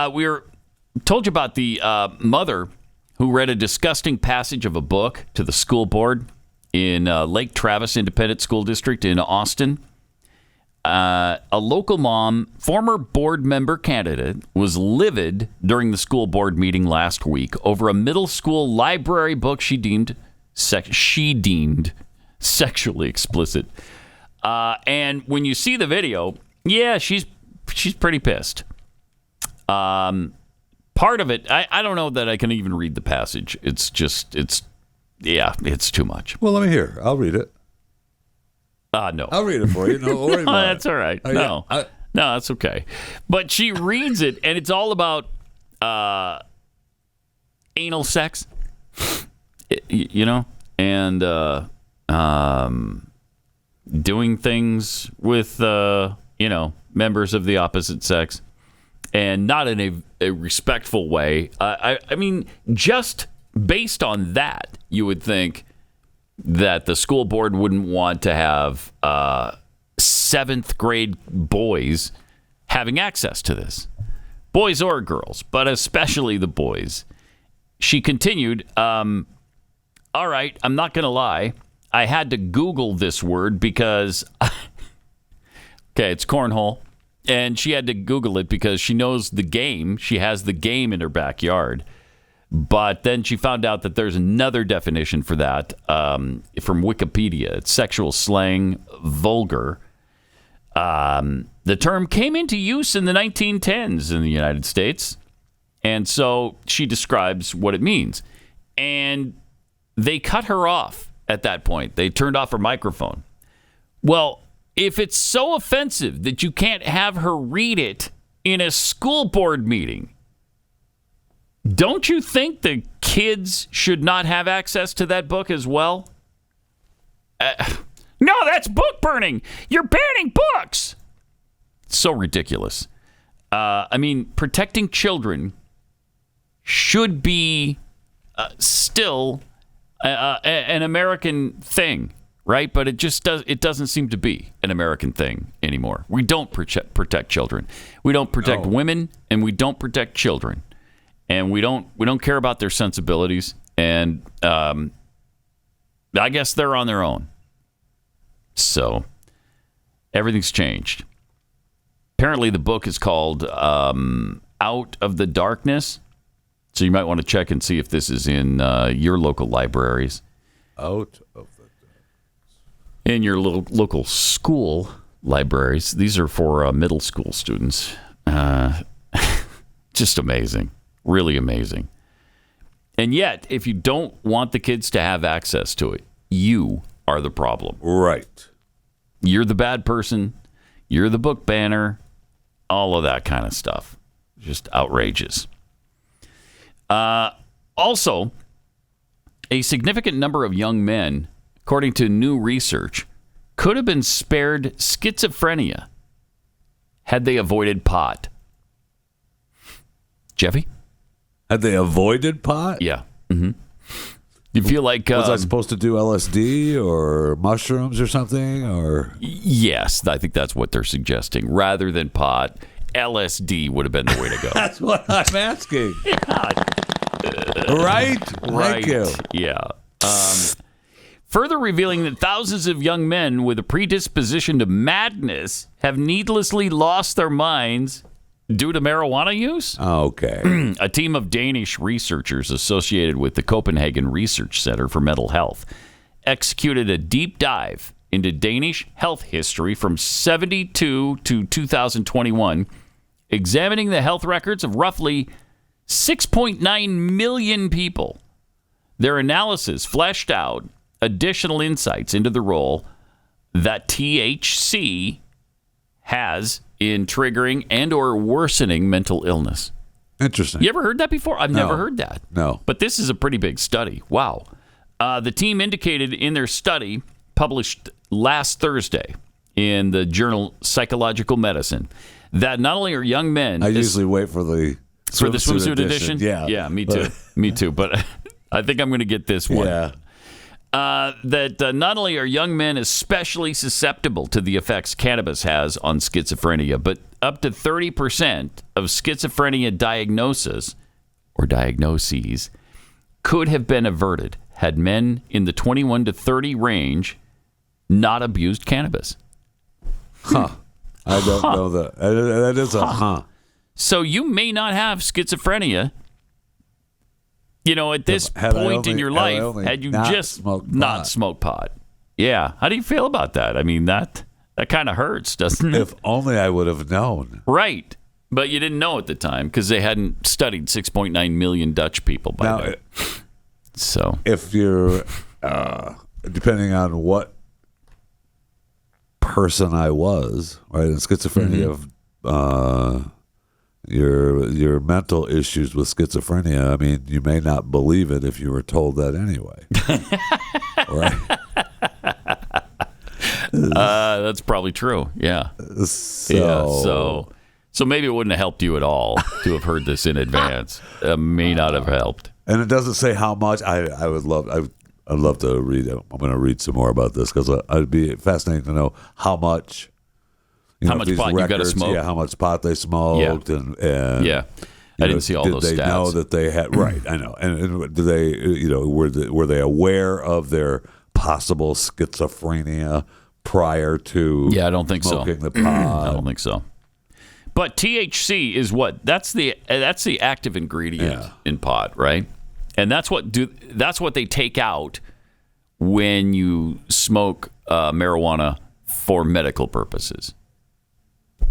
S2: We told you about the mother who read a disgusting passage of a book to the school board in Lake Travis Independent School District in Austin. A local mom, former board member candidate, was livid during the school board meeting last week over a middle school library book she deemed sexually explicit. And when you see the video, yeah, she's pretty pissed. Part of it, I don't know that I can even read the passage. It's too much.
S3: Well, let me hear. I'll read it.
S2: No.
S3: I'll read it for you. No, worry about
S2: that's all right. No, that's okay. But she reads it, and it's all about anal sex, and doing things with, members of the opposite sex, and not in a respectful way. I mean, just based on that, you would think that the school board wouldn't want to have seventh grade boys having access to this. Boys or girls, but especially the boys. She continued, all right, I'm not going to lie. I had to Google this word because, it's cornhole. And she had to Google it because she knows the game. She has the game in her backyard. But then she found out that there's another definition for that from Wikipedia. It's sexual slang, vulgar. The term came into use in the 1910s in the United States. And so she describes what it means. And they cut her off at that point. They turned off her microphone. Well, if it's so offensive that you can't have her read it in a school board meeting, don't you think the kids should not have access to that book as well? No, that's book burning. You're banning books. So ridiculous. I mean, protecting children should be still an American thing, right? But it doesn't seem to be an American thing anymore. We don't protect children. We don't protect women, and we don't protect children, and we don't care about their sensibilities. And I guess they're on their own. So everything's changed. Apparently, the book is called Out of the Darkness. So you might want to check and see if this is in your local libraries. Out of the Darkness. In your local school libraries. These are for middle school students. Just amazing. Really amazing. And yet, if you don't want the kids to have access to it, you are the problem.
S3: Right.
S2: You're the bad person. You're the book banner. All of that kind of stuff. Just outrageous. Also, a significant number of young men, according to new research, could have been spared schizophrenia had they avoided pot. Jeffy?
S3: Had they avoided pot?
S2: Yeah. Mm-hmm. You feel like...
S3: was I supposed to do LSD or mushrooms or something? Or
S2: yes, I think that's what they're suggesting. Rather than pot, LSD would have been the way to go.
S3: That's what I'm asking. Right? Thank you.
S2: Yeah. Further revealing that thousands of young men with a predisposition to madness have needlessly lost their minds due to marijuana use?
S3: Okay.
S2: A team of Danish researchers associated with the Copenhagen Research Center for Mental Health executed a deep dive into Danish health history from 1972 to 2021, examining the health records of roughly 6.9 million people. Their analysis fleshed out additional insights into the role that THC has in triggering and or worsening mental illness.
S3: Interesting.
S2: You ever heard that before? I've never heard that.
S3: No.
S2: But this is a pretty big study. Wow. The team indicated in their study, published last Thursday in the journal Psychological Medicine, that not only are young men...
S3: I usually wait for the
S2: swimsuit edition? Yeah, me too. Me too. But I think I'm going to get this one.
S3: Yeah.
S2: That not only are young men especially susceptible to the effects cannabis has on schizophrenia, but up to 30% of schizophrenia diagnoses could have been averted had men in the 21 to 30 range not abused cannabis.
S3: Huh. I don't know that. That is a huh.
S2: So you may not have schizophrenia, at this point in your life, had you just not smoked pot. Yeah. How do you feel about that? I mean, that kind of hurts, doesn't it?
S3: If only I would have known.
S2: Right. But you didn't know at the time because they hadn't studied 6.9 million Dutch people by then. So
S3: if you're, depending on what person I was, right, in schizophrenia, your mental issues with schizophrenia, I mean, you may not believe it if you were told that anyway. Right?
S2: That's probably true. Yeah. So maybe it wouldn't have helped you at all to have heard this in advance. It may not have helped.
S3: And it doesn't say how much. I'd love to read it. I'm going to read some more about this because it'd be fascinating to know how much.
S2: How much pot you got to smoke?
S3: Yeah, how much pot they smoked, and
S2: I didn't see all those stats.
S3: Did they know that they had? Right, I know. And do they, were they aware of their possible schizophrenia prior to?
S2: Yeah, I don't think
S3: smoking
S2: so.
S3: The pot.
S2: I don't think so. But THC is what? That's the active ingredient in pot, right? And that's what they take out when you smoke marijuana for medical purposes.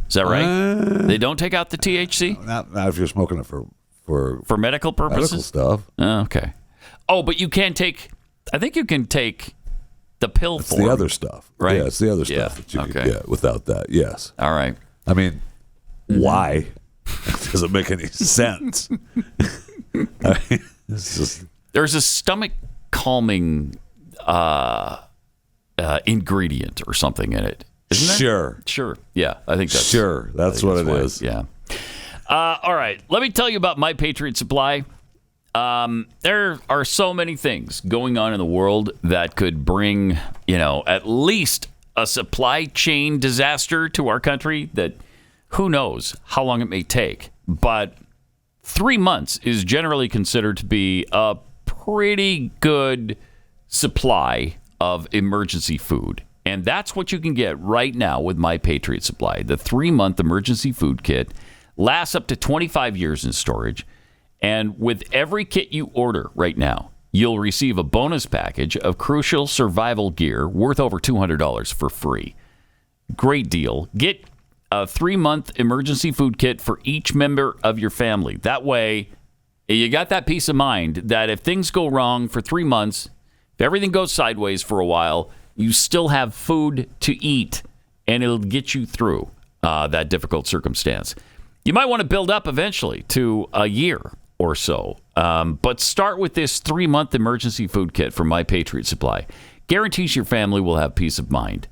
S2: Is that right? They don't take out the THC?
S3: Not if you're smoking it for
S2: medical purposes?
S3: Medical stuff.
S2: Okay. Oh, but you can take... I think you can take the pill form.
S3: It's the other stuff.
S2: Right?
S3: Yeah, it's the other stuff that you can get without that. Yes.
S2: All right.
S3: I mean, why? It doesn't make any sense. I mean, it's just...
S2: There's a stomach calming ingredient or something in it. Isn't
S3: Sure.
S2: Sure. Yeah, I think that's
S3: sure. That's what it is.
S2: Yeah. All right. Let me tell you about My Patriot Supply. There are so many things going on in the world that could bring, at least a supply chain disaster to our country that who knows how long it may take. But 3 months is generally considered to be a pretty good supply of emergency food. And that's what you can get right now with My Patriot Supply. The 3-month emergency food kit lasts up to 25 years in storage. And with every kit you order right now, you'll receive a bonus package of crucial survival gear worth over $200 for free. Great deal. Get a 3-month emergency food kit for each member of your family. That way, you got that peace of mind that if things go wrong for 3 months, if everything goes sideways for a while, you still have food to eat, and it'll get you through that difficult circumstance. You might want to build up eventually to a year or so, but start with this 3-month emergency food kit from My Patriot Supply. Guarantees your family will have peace of mind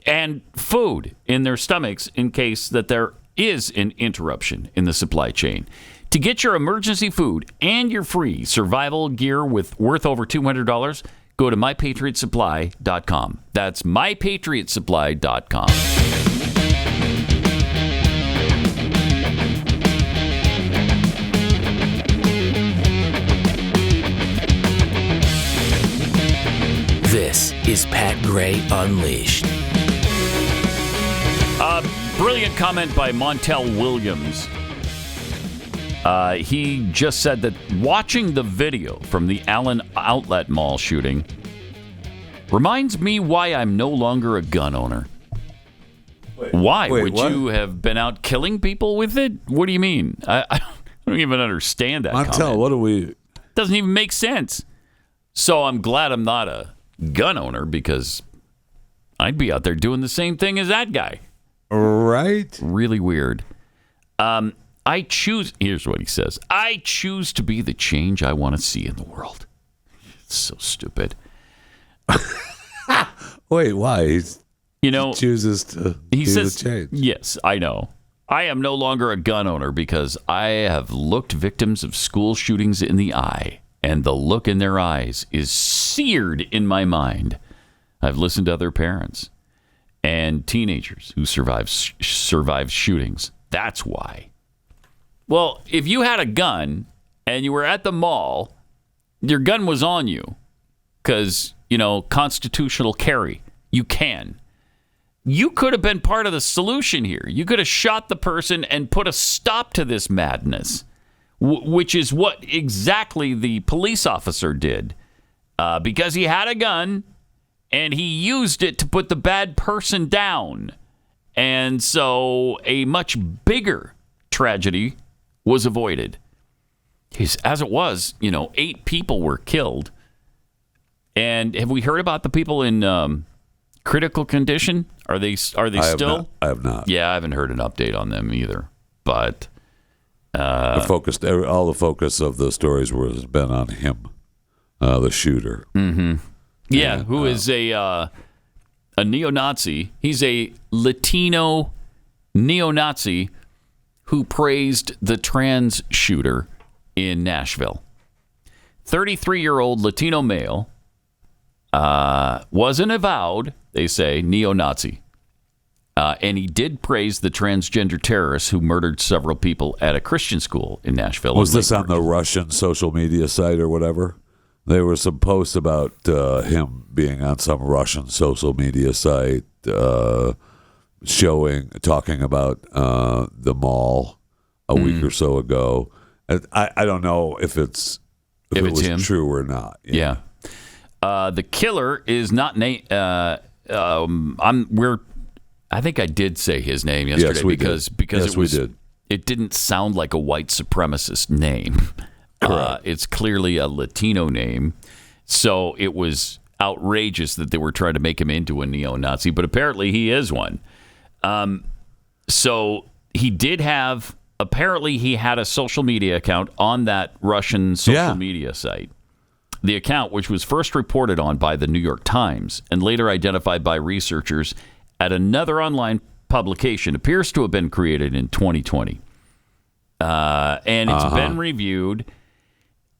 S2: and food in their stomachs in case that there is an interruption in the supply chain. To get your emergency food and your free survival gear worth over $200, go to mypatriotsupply.com. That's mypatriotsupply.com.
S13: This is Pat Gray Unleashed.
S2: Brilliant comment by Montel Williams. He just said that watching the video from the Allen Outlet Mall shooting reminds me why I'm no longer a gun owner. Why? Would you have been out killing people with it? What do you mean? I don't even understand that
S3: Montel,
S2: comment.
S3: what do we...
S2: Doesn't even make sense. So I'm glad I'm not a gun owner because I'd be out there doing the same thing as that guy.
S3: Right?
S2: Really weird. Here's what he says. I choose to be the change I want to see in the world. It's so stupid.
S3: Wait, why? He chooses to
S2: he says,
S3: the change.
S2: Yes, I know. I am no longer a gun owner because I have looked victims of school shootings in the eye, and the look in their eyes is seared in my mind. I've listened to other parents and teenagers who survived shootings. That's why. Well, if you had a gun and you were at the mall, your gun was on you because, constitutional carry. You can. You could have been part of the solution here. You could have shot the person and put a stop to this madness, which is what exactly the police officer did because he had a gun and he used it to put the bad person down. And so a much bigger tragedy was avoided. As it was, 8 people were killed. And have we heard about the people in critical condition? Are they still?
S3: I have not.
S2: Yeah, I haven't heard an update on them either. But
S3: all the focus of the stories has been on him, the shooter.
S2: Mm-hmm. Yeah, who is a neo-Nazi. He's a Latino neo-Nazi who praised the trans shooter in Nashville. 33-year-old Latino male was an avowed, they say, neo-Nazi. And he did praise the transgender terrorists who murdered several people at a Christian school in Nashville.
S3: Was this on the Russian social media site or whatever? There were some posts about him being on some Russian social media site talking about the mall a week or so ago. I don't know if it was
S2: him.
S3: True or not.
S2: Yeah. The killer is not named. I think I did say his name yesterday because it didn't sound like a white supremacist name. It's clearly a Latino name, so it was outrageous that they were trying to make him into a neo-Nazi, but apparently he is one. So he did have. Apparently, he had a social media account on that Russian social media site. The account, which was first reported on by the New York Times and later identified by researchers at another online publication, appears to have been created in 2020. And it's been reviewed,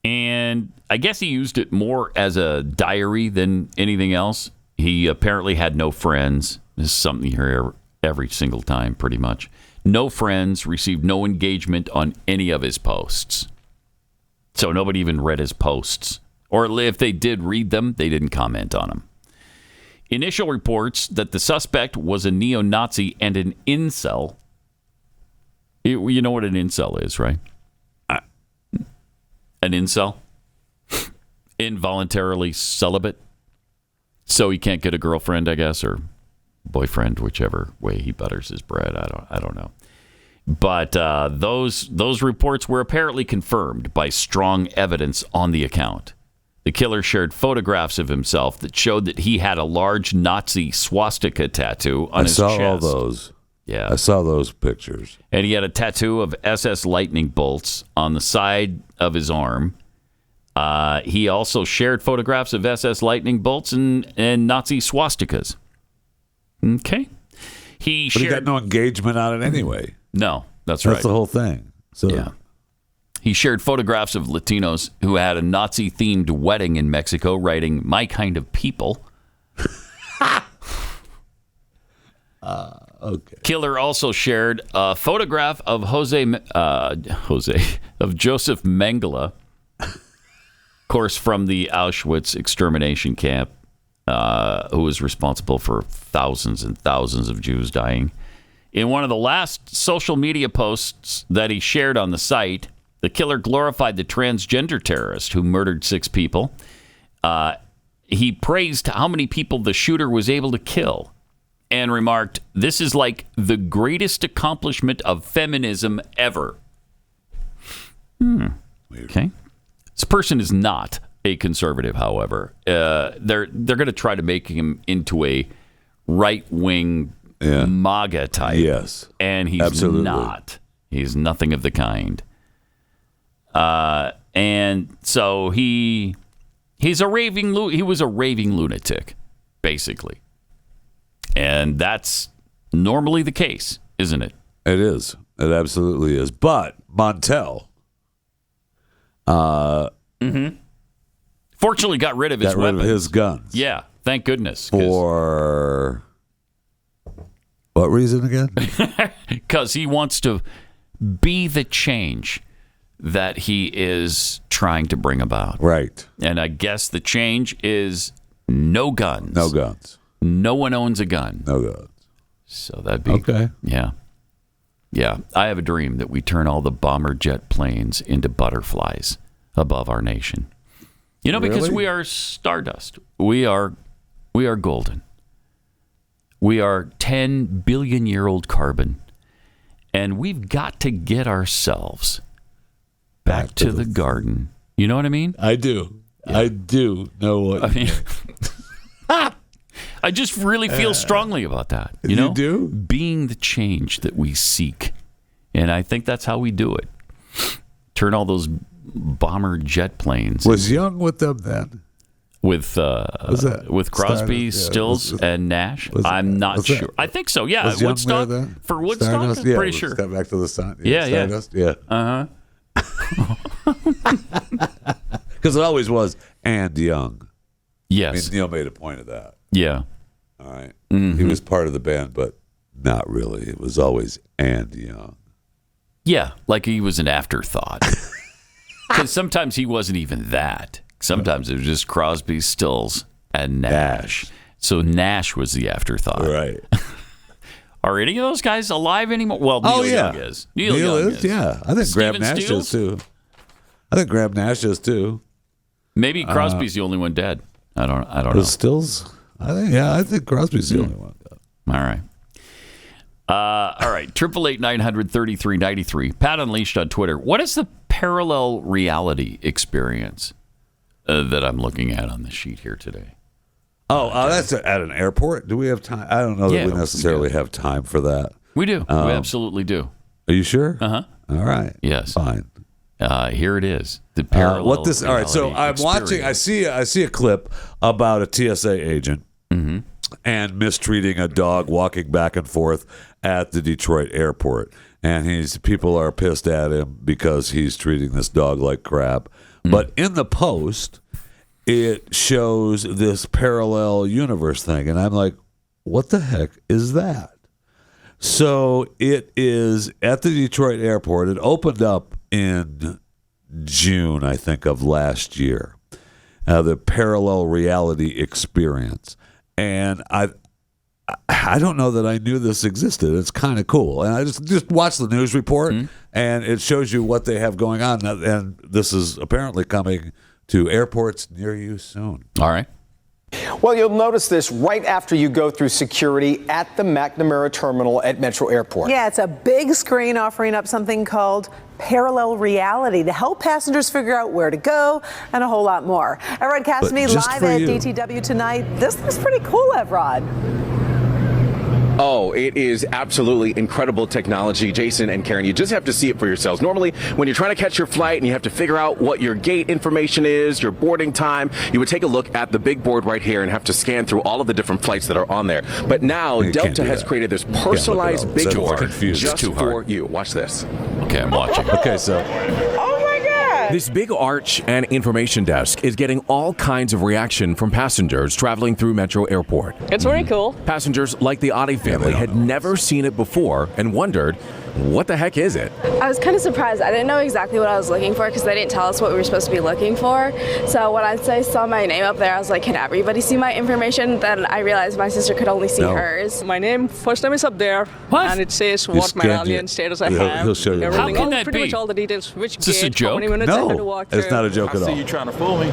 S2: and I guess he used it more as a diary than anything else. He apparently had no friends. This is something you hear every single time, pretty much. No friends, received no engagement on any of his posts. So nobody even read his posts. Or if they did read them, they didn't comment on them. Initial reports that the suspect was a neo-Nazi and an incel. You know what an incel is, right? An incel? Involuntarily celibate. So he can't get a girlfriend, I guess, or boyfriend, whichever way he butters his bread. I don't know. But those reports were apparently confirmed by strong evidence on the account. The killer shared photographs of himself that showed that he had a large Nazi swastika tattoo on his chest.
S3: I saw all those.
S2: Yeah.
S3: I saw those pictures.
S2: And he had a tattoo of SS lightning bolts on the side of his arm. He also shared photographs of SS lightning bolts and Nazi swastikas. Okay. He
S3: got no engagement on it anyway.
S2: No, that's right.
S3: That's the whole thing. So
S2: yeah. He shared photographs of Latinos who had a Nazi-themed wedding in Mexico, writing, "My kind of people."
S3: Okay.
S2: Killer also shared a photograph of Joseph Mengele, of course, from the Auschwitz extermination camp, who was responsible for thousands and thousands of Jews dying. In one of the last social media posts that he shared on the site, the killer glorified the transgender terrorist who murdered 6 people. He praised how many people the shooter was able to kill and remarked, "This is like the greatest accomplishment of feminism ever." Okay. This person is not a conservative, however. They're going to try to make him into a right-wing MAGA type.
S3: Yes.
S2: And he's
S3: absolutely
S2: not. He's nothing of the kind. And so he was a raving lunatic, basically. And that's normally the case, isn't it?
S3: It is. It absolutely is. But Montel,
S2: fortunately, got rid of his weapons.
S3: His guns.
S2: Yeah, thank goodness.
S3: For what reason again?
S2: Because he wants to be the change that he is trying to bring about.
S3: Right.
S2: And I guess the change is no guns.
S3: No guns.
S2: No one owns a gun.
S3: No guns.
S2: So that'd be
S3: okay.
S2: Yeah. Yeah. I have a dream that we turn all the bomber jet planes into butterflies above our nation. You know, because we are stardust. We are golden. We are 10 billion-year-old carbon. And we've got to get ourselves back to the garden. You know what I mean?
S3: I do. Yeah. I do know what
S2: I mean. I just really feel strongly about that. You know?
S3: Do?
S2: Being the change that we seek. And I think that's how we do it. Turn all those bomber jet planes.
S3: Was Young with them then?
S2: With Crosby, Stills, and Nash? I'm not sure. I think so, yeah.
S3: Was
S2: Woodstock? For Woodstock?
S3: Stardust?
S2: I'm pretty sure.
S3: Step back to the sun.
S2: Yeah,
S3: Stardust? Yeah.
S2: Uh-huh.
S3: Because it always was and Young.
S2: Yes.
S3: I mean, Neil made a point of that.
S2: Yeah.
S3: All right. Mm-hmm. He was part of the band, but not really. It was always and Young.
S2: Yeah, like he was an afterthought. Because sometimes he wasn't even that. Sometimes it was just Crosby, Stills, and Nash. So Nash was the afterthought.
S3: Right.
S2: Are any of those guys alive anymore? Well, Neil Young is. Neil Young is.
S3: Yeah. I think Graham Nash is too. I think Graham Nash is too.
S2: Maybe Crosby's the only one dead. I don't know.
S3: Stills? I think Crosby's the only one dead.
S2: All right. All right. 888-900-3393. Pat Unleashed on Twitter. What is the parallel reality experience that I'm looking at on the sheet here today?
S3: That's at an airport? Do we have time? I don't know that we necessarily have time for that.
S2: We do. We absolutely do.
S3: Are you sure?
S2: Uh-huh.
S3: All right.
S2: Yes.
S3: Fine.
S2: Here it is. The parallel.
S3: All right. So I'm watching. I see a clip about a TSA agent and mistreating a dog walking back and forth at the Detroit airport, and people are pissed at him because he's treating this dog like crap. But in the post, it shows this parallel universe thing, and I'm like, what the heck is that? So it is at the Detroit airport. It opened up in June, I think, of last year, the parallel reality experience. And I don't know that I knew this existed. It's kind of cool. And I just watched the news report, and it shows you what they have going on. And this is apparently coming to airports near you soon.
S2: All right.
S14: Well, you'll notice this right after you go through security at the McNamara terminal at Metro Airport.
S15: Yeah, it's a big screen offering up something called parallel reality to help passengers figure out where to go and a whole lot more. Evrod Cassimy live at DTW tonight. This looks pretty cool, Evrod.
S16: Oh, it is absolutely incredible technology, Jason and Karen. You just have to see it for yourselves. Normally, when you're trying to catch your flight and you have to figure out what your gate information is, your boarding time, you would take a look at the big board right here and have to scan through all of the different flights that are on there. But now, Delta has created this personalized big board just for you. Watch this.
S2: Okay, I'm watching.
S3: Okay, so...
S17: This big arch and information desk is getting all kinds of reaction from passengers traveling through Metro Airport.
S18: It's really cool.
S17: Passengers like the Adi family had never seen it before and wondered, what the heck is it?
S18: I was kind of surprised. I didn't know exactly what I was looking for because they didn't tell us what we were supposed to be looking for. So when I saw my name up there, I was like, can everybody see my information? Then I realized my sister could only see hers.
S19: My first name is up there.
S2: What?
S19: And it says what my alien status I have.
S3: He'll show you.
S19: Everything.
S2: How can that
S19: pretty
S2: be?
S19: much all the details. Which
S2: is this
S19: gate,
S2: a joke?
S19: how many minutes I had to
S3: No,
S19: walk through.
S3: it's not a joke at all.
S20: I see you trying to fool me.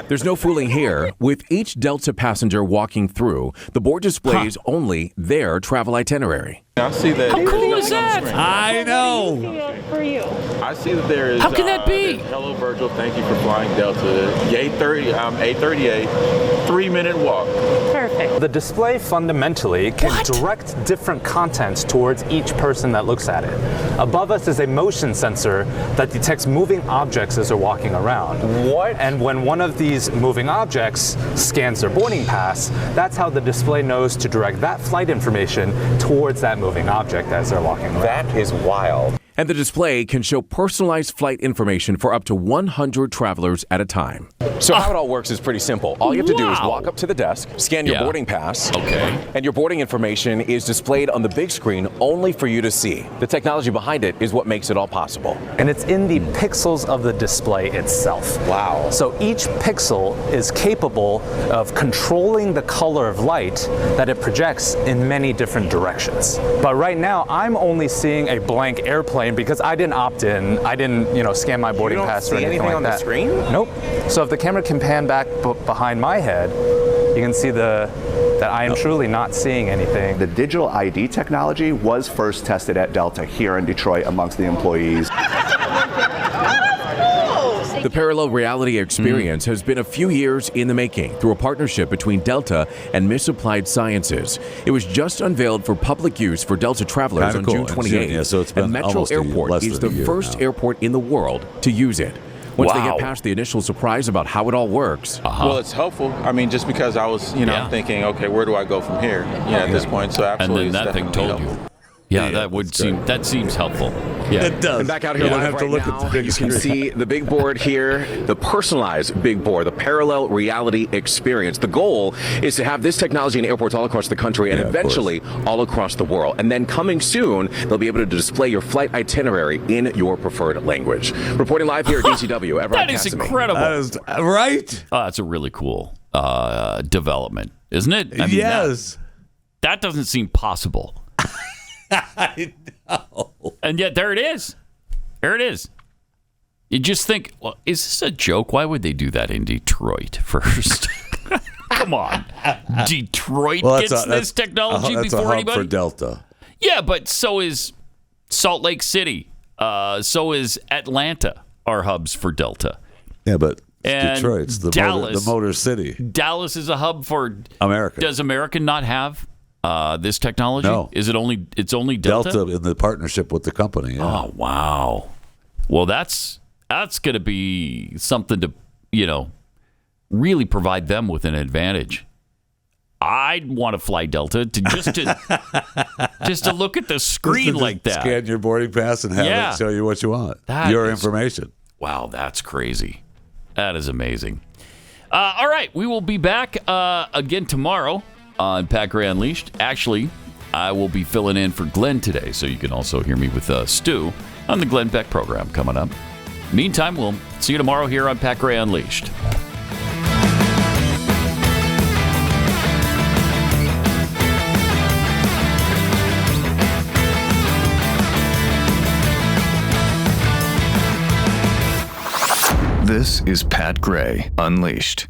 S17: There's no fooling here. With each Delta passenger walking through, the board displays only their travel itinerary.
S20: I see that.
S2: How cool is that?
S3: I know.
S18: For you.
S20: I see that there is.
S2: How can that be?
S20: Hello, Virgil. Thank you for flying Delta. 838, 3-minute walk.
S18: Perfect.
S21: The display fundamentally can direct different content towards each person that looks at it. Above us is a motion sensor that detects moving objects as they're walking around.
S14: What?
S21: And when one of these moving objects scans their boarding pass, that's how the display knows to direct that flight information towards that moving object as they're walking around.
S14: That is wild.
S17: And the display can show personalized flight information for up to 100 travelers at a time.
S14: So how it all works is pretty simple. All you have to do is walk up to the desk, scan your boarding pass, and your boarding information is displayed on the big screen only for you to see. The technology behind it is what makes it all possible.
S21: And it's in the pixels of the display itself.
S14: Wow.
S21: So each pixel is capable of controlling the color of light that it projects in many different directions. But right now, I'm only seeing a blank airplane because I didn't opt in. I didn't, scan my boarding pass or anything like that.
S14: You don't see anything on the screen?
S21: Nope. So if the camera can pan back behind my head, you can see that I am truly not seeing anything.
S22: The digital ID technology was first tested at Delta here in Detroit amongst the employees.
S17: The parallel reality experience has been a few years in the making through a partnership between Delta and Misapplied Sciences. It was just unveiled for public use for Delta travelers on June 28th.
S3: So it's been
S17: and Metro Airport is the first airport in the world to use it. Once they get past the initial surprise about how it all works.
S20: Well, it's helpful. I mean, just because I was, thinking, okay, where do I go from here? At this point, so absolutely.
S2: And then that thing told you. Yeah, that seems helpful. Yeah,
S3: it does.
S14: And back out here live right now, you can see the big board here, the personalized big board, the parallel reality experience. The goal is to have this technology in airports all across the country and eventually all across the world. And then coming soon, they'll be able to display your flight itinerary in your preferred language. Reporting live here at DCW, Evrod
S2: That is
S14: Cassimy.
S2: incredible.
S3: That is right.
S2: Oh, that's a really cool development, isn't it? I mean,
S3: yes.
S2: That doesn't seem possible.
S3: I know.
S2: And yet there it is. There it is. You just think, well, is this a joke? Why would they do that in Detroit first? Come on. Detroit gets this technology
S3: that's
S2: before
S3: a hub
S2: anybody?
S3: for Delta.
S2: Yeah, but so is Salt Lake City. So is Atlanta are hubs for Delta.
S3: Yeah, but
S2: And
S3: Detroit's the motor city.
S2: Dallas is a hub for
S3: America.
S2: Does America not have this technology?
S3: No.
S2: Is it only? It's only Delta.
S3: Delta in the partnership with the company. Yeah.
S2: Oh wow! Well, that's going to be something to, really provide them with an advantage. I'd want to fly Delta just to look at the screen like that.
S3: Scan your boarding pass and have it show you what you want. Information.
S2: Wow, that's crazy. That is amazing. All right, we will be back again tomorrow on Pat Gray Unleashed. Actually, I will be filling in for Glenn today, so you can also hear me with Stu on the Glenn Beck program coming up. Meantime, we'll see you tomorrow here on Pat Gray Unleashed.
S10: This is Pat Gray Unleashed.